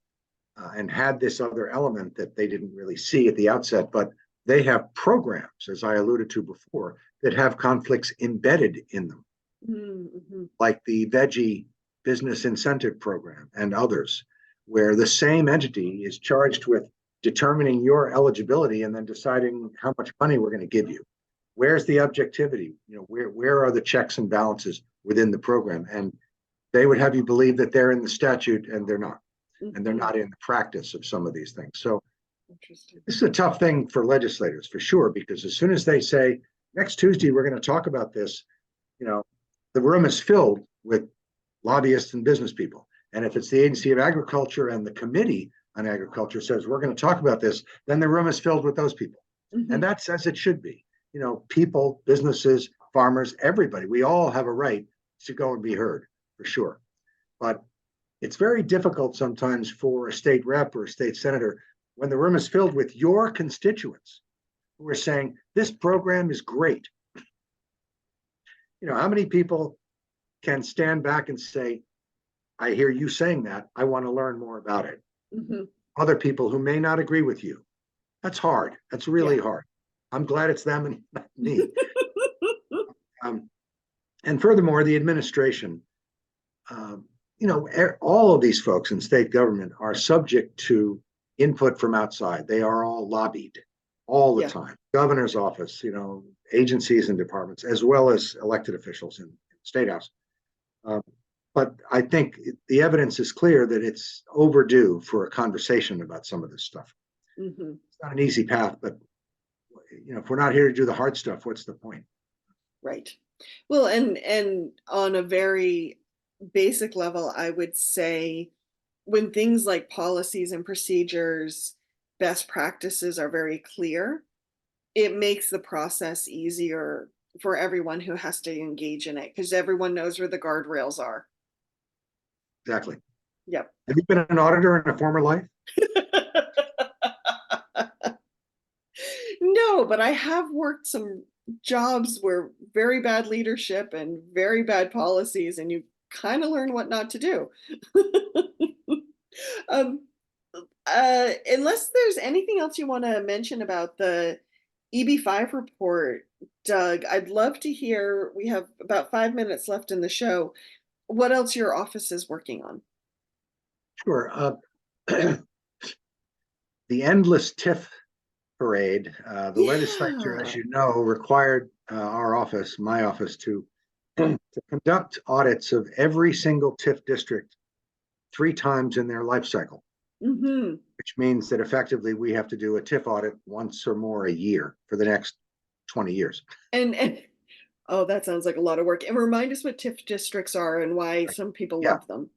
and had this other element that they didn't really see at the outset, but they have programs, as I alluded to before, that have conflicts embedded in them, like the Veggie Business Incentive Program and others, where the same entity is charged with determining your eligibility and then deciding how much money we're going to give you. Where's the objectivity? Where are the checks and balances within the program? And they would have you believe that they're in the statute, and they're not. And they're not in the practice of some of these things. So this is a tough thing for legislators, for sure, because as soon as they say, next Tuesday, we're going to talk about this, the room is filled with lobbyists and business people. And if it's the Agency of Agriculture and the Committee on Agriculture says, we're going to talk about this, then the room is filled with those people. And that's as it should be. People, businesses, farmers, everybody, we all have a right to go and be heard, for sure. But it's very difficult sometimes for a state rep or a state senator when the room is filled with your constituents who are saying, this program is great. How many people can stand back and say, I hear you saying that, I want to learn more about it. Other people who may not agree with you. That's hard. That's really hard. I'm glad it's them and not me. And furthermore, the administration, all of these folks in state government are subject to input from outside. They are all lobbied all the time. Governor's office, agencies and departments, as well as elected officials in the State House. But I think the evidence is clear that it's overdue for a conversation about some of this stuff. It's not an easy path, but if we're not here to do the hard stuff, what's the point? Right. Well, and on a very basic level, I would say when things like policies and procedures, best practices are very clear, it makes the process easier for everyone who has to engage in it, because everyone knows where the guardrails are. Exactly. Yep. Have you been an auditor in a former life? No, but I have worked some jobs where very bad leadership and very bad policies, and you kind of learn what not to do. um, Unless there's anything else you want to mention about the EB-5 report, Doug, I'd love to hear. We have about 5 minutes left in the show. what else your office is working on? Sure. The endless TIF parade, the legislature, as Yeah. you know, required our office, my office, to conduct audits of every single TIF district 3 times in their life cycle, Mm-hmm. which means that effectively we have to do a TIF audit once or more a year for the next 20 years. And oh, that sounds like a lot of work. And remind us what TIF districts are and why some people Yeah, love them.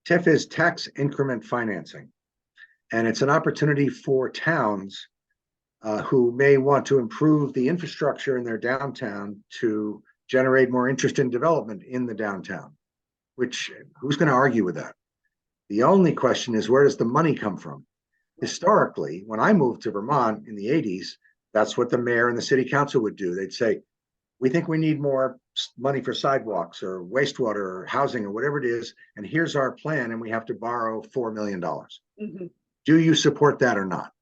TIF is tax increment financing, and it's an opportunity for towns who may want to improve the infrastructure in their downtown to generate more interest in development in the downtown, which who's going to argue with that? The only question is, where does the money come from? Historically, when I moved to Vermont in the 80s, that's what the mayor and the city council would do. They'd say, we think we need more money for sidewalks or wastewater or housing or whatever it is, and here's our plan, and we have to borrow $4 million. Mm-hmm. Do you support that or not?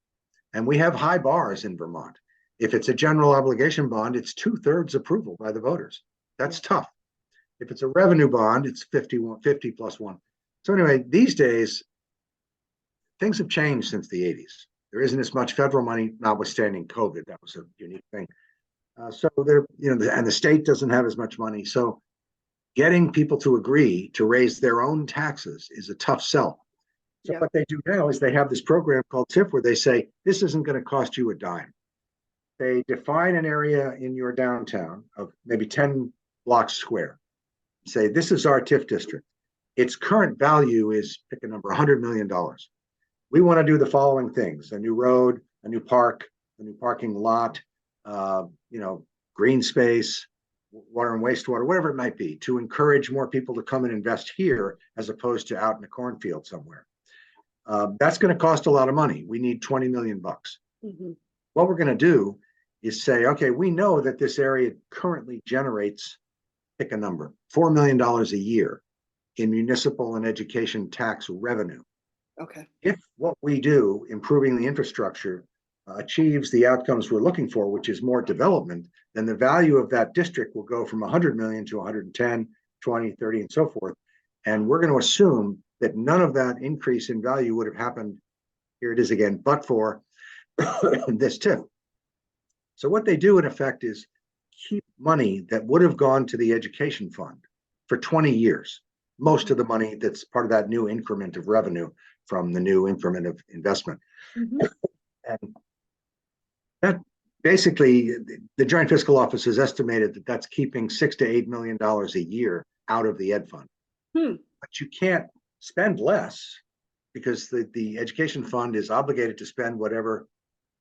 And we have high bars in Vermont. If it's a general obligation bond, it's 2/3 approval by the voters. That's tough. If it's a revenue bond, it's 50 plus one. So anyway, these days, things have changed since the 80s. There isn't as much federal money, notwithstanding COVID. That was a unique thing. So there, and the state doesn't have as much money. So getting people to agree to raise their own taxes is a tough sell. So Yeah. what they do now is they have this program called TIF where they say, this isn't going to cost you a dime. They define an area in your downtown of maybe 10 blocks square. Say, this is our TIF district. Its current value is, pick a number, $100 million. We want to do the following things: a new road, a new park, a new parking lot, green space, water and wastewater, whatever it might be, to encourage more people to come and invest here as opposed to out in a cornfield somewhere. That's going to cost a lot of money. We need 20 million bucks. Mm-hmm. What we're going to do is say, okay, we know that this area currently generates, pick a number, $4 million a year in municipal and education tax revenue. Okay. If what we do, improving the infrastructure, achieves the outcomes we're looking for, which is more development, then the value of that district will go from 100 million to 110, 20, 30, and so forth. And we're going to assume that none of that increase in value would have happened, here it is again, but for this TIF. So what they do in effect is keep money that would have gone to the education fund for 20 years. Most of the money that's part of that new increment of revenue from the new increment of investment. Mm-hmm. And that basically, the Joint Fiscal Office has estimated that that's keeping $6 to $8 million a year out of the ed fund. But you can't spend less because the education fund is obligated to spend whatever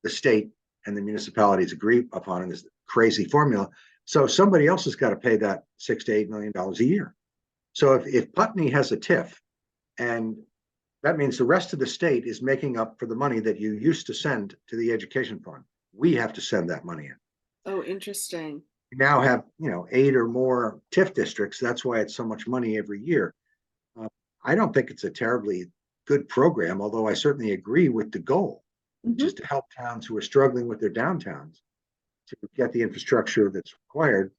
the state and the municipalities agree upon in this crazy formula. So somebody else has got to pay that $6 to $8 million a year. So if Putney has a TIF, and that means the rest of the state is making up for the money that you used to send to the education fund, we have to send that money in. Oh, interesting. We now have 8 or more TIF districts. That's why it's so much money every year. I don't think it's a terribly good program, although I certainly agree with the goal, which is to help towns who are struggling with their downtowns to get the infrastructure that's required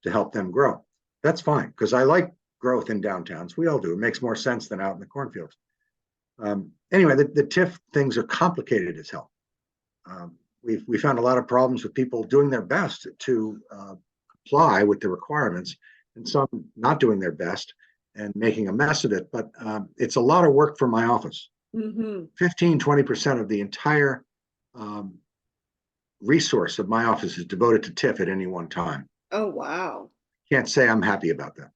to help them grow. That's fine, because I like growth in downtowns. We all do. It makes more sense than out in the cornfields. Anyway, the TIF things are complicated as hell. We found a lot of problems with people doing their best to comply with the requirements, and some not doing their best and making a mess of it. But it's a lot of work for my office. 15-20% of the entire resource of my office is devoted to TIF at any one time. Oh, wow. Can't say I'm happy about that.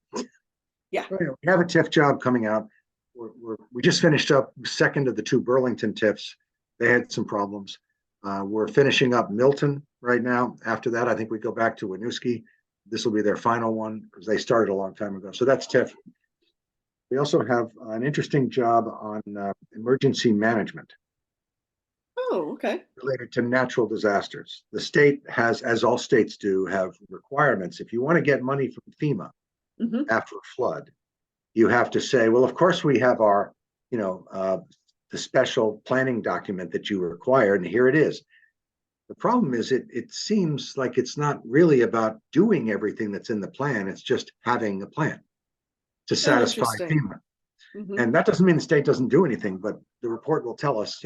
Yeah. We have a TIF job coming out. We just finished up second of the 2 Burlington TIFs. They had some problems. We're finishing up Milton right now. After that, I think we go back to Winooski. This will be their final one because they started a long time ago. So that's TIF. We also have an interesting job on emergency management. Oh, okay. Related to natural disasters. The state has, as all states do, have requirements. If you want to get money from FEMA after a flood, you have to say, well, of course we have our, the special planning document that you required, and here it is. The problem is it seems like it's not really about doing everything that's in the plan. It's just having a plan. to Oh, satisfy interesting. FEMA. Hmm. And that doesn't mean the state doesn't do anything, but the report will tell us,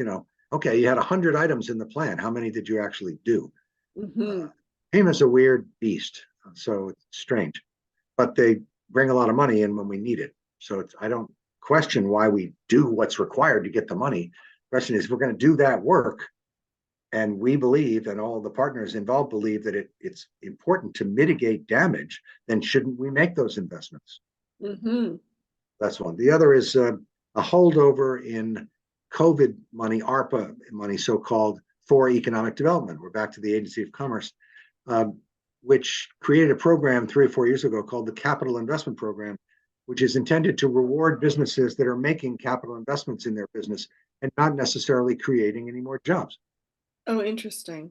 okay, you had 100 items in the plan. How many did you actually do? Hmm. FEMA's a weird beast, so it's strange, but they bring a lot of money in when we need it. So I don't question why we do what's required to get the money. The question is, if we're going to do that work, and we believe, and all the partners involved believe that it's important to mitigate damage, then shouldn't we make those investments? Hmm. That's one. The other is a holdover in COVID money, ARPA money, so-called, for economic development. We're back to the Agency of Commerce, which created a program 3 or 4 years ago called the Capital Investment Program, which is intended to reward businesses that are making capital investments in their business and not necessarily creating any more jobs. Oh, interesting.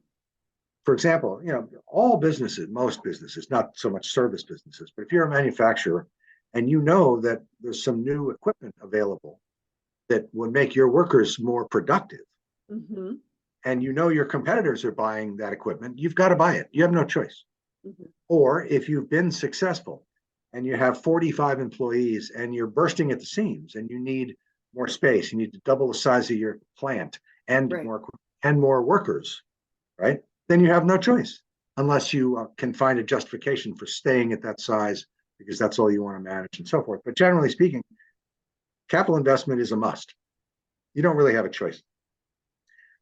For example, all businesses, most businesses, not so much service businesses, but if you're a manufacturer and you know that there's some new equipment available that would make your workers more productive, Hmm. and your competitors are buying that equipment, you've got to buy it. You have no choice. Hmm. Or if you've been successful and you have 45 employees and you're bursting at the seams and you need more space, you need to double the size of your plant and Right. more workers, right? Then you have no choice unless you can find a justification for staying at that size because that's all you want to manage and so forth. But generally speaking, capital investment is a must. You don't really have a choice.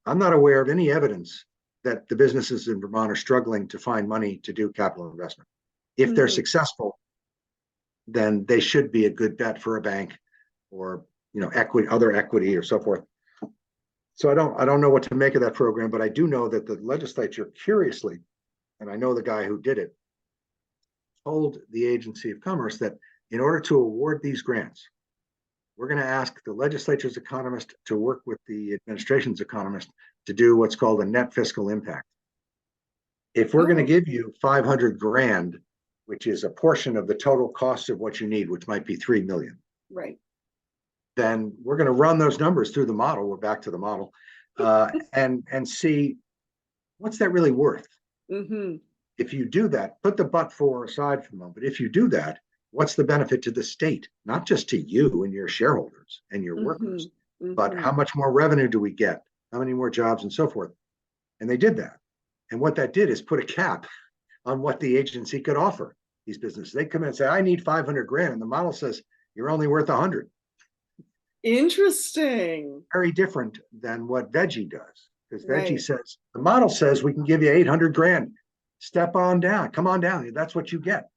I'm not aware of any evidence that the businesses in Vermont are struggling to find money to do capital investment. If they're Hmm. successful, then they should be a good bet for a bank or equity, other equity or so forth. So I don't know what to make of that program, but I do know that the legislature, curiously, and I know the guy who did it, told the Agency of Commerce that in order to award these grants, we're going to ask the legislature's economist to work with the administration's economist to do what's called a net fiscal impact. If we're going to Oh, give you 500 grand, which is a portion of the total cost of what you need, which might be 3 million, right. then we're going to run those numbers through the model. We're back to the model, and see what's that really worth. Hmm. If you do that, put the but for aside for a moment. But if you do that, what's the benefit to the state? Not just to you and your shareholders and your Hmm. workers, but Hmm. how much more revenue do we get? How many more jobs and so forth? And they did that. And what that did is put a cap on what the agency could offer these businesses. They come in and say, I need 500 grand. And the model says, you're only worth 100. Interesting. Very different than what Veggie does. Because Veggie Right. says, the model says we can give you 800 grand. Step on down. Come on down. That's what you get.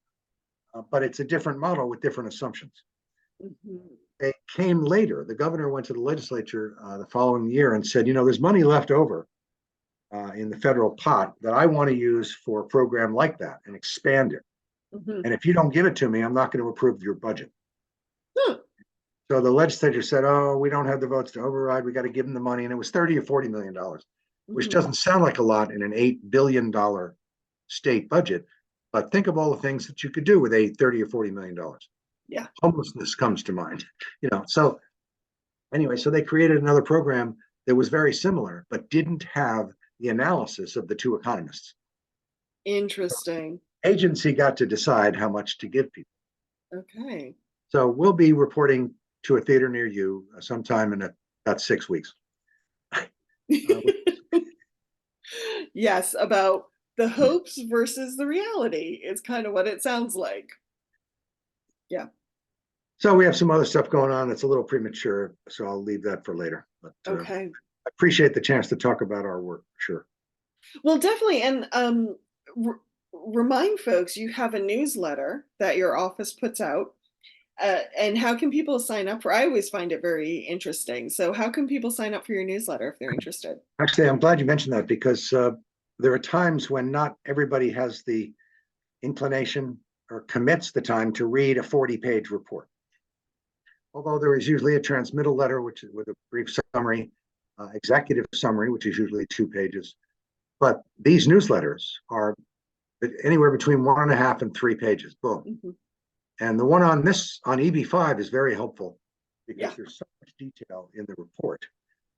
But it's a different model with different assumptions. Hmm. It came later. The governor went to the legislature the following year and said, there's money left over in the federal pot that I want to use for a program like that and expand it. Hmm. And if you don't give it to me, I'm not going to approve your budget. Huh. So the legislature said, oh, we don't have the votes to override. We got to give them the money. And it was $30 or $40 million, which Hmm. doesn't sound like a lot in an $8 billion state budget. But think of all the things that you could do with $30 or $40 million. Yeah. Homelessness comes to mind, So anyway, so they created another program that was very similar, but didn't have the analysis of the two economists. Interesting. Agency got to decide how much to give people. Okay. So we'll be reporting to a theater near you sometime in about 6 weeks. Uh, Yes, about the hopes versus the reality is kind of what it sounds like. Yeah. so we have some other stuff going on that's a little premature, so I'll leave that for later. But Okay. I appreciate the chance to talk about our work, sure. Well, definitely. And remind folks you have a newsletter that your office puts out. And how can people sign up for? I always find it very interesting. So, how can people sign up for your newsletter if they're interested? Actually, I'm glad you mentioned that because there are times when not everybody has the inclination or commits the time to read a 40-page report. Although there is usually a transmittal letter, which is with a brief summary, executive summary, which is usually 2 pages. But these newsletters are anywhere between 1.5 and 3 pages. Boom. Hmm. And the one on EB-5 is very helpful because Yeah. there's so much detail in the report.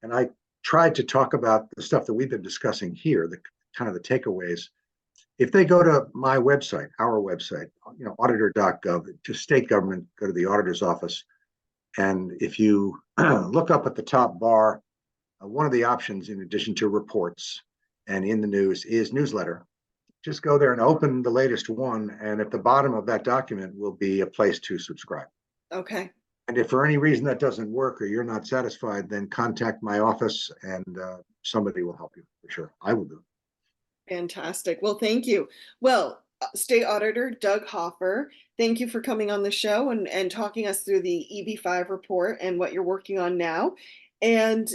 And I tried to talk about the stuff that we've been discussing here, the kind of the takeaways if they go to my website, our website, auditor.gov, just state government, go to the auditor's office. And if you look up at the top bar, one of the options, in addition to reports and in the news, is newsletter. Just go there and open the latest one. And at the bottom of that document will be a place to subscribe. Okay. And if for any reason that doesn't work or you're not satisfied, then contact my office and somebody will help you for sure. I will do. Fantastic. Well, thank you. Well, State Auditor Doug Hoffer, thank you for coming on the show and talking us through the EB-5 report and what you're working on now. And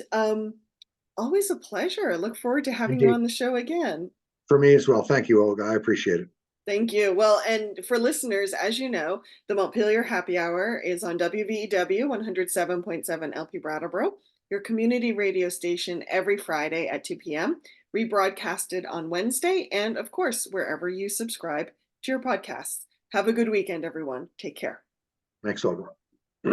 always a pleasure. I look forward to having you Indeed. on the show again. For me as well. Thank you, Olga. I appreciate it. Thank you. Well, and for listeners, as you know, the Montpelier Happy Hour is on WVEW 107.7 LP Brattleboro, your community radio station, every Friday at 2 p.m., rebroadcasted on Wednesday, and of course, wherever you subscribe to your podcasts. Have a good weekend, everyone. Take care. Thanks, Olga.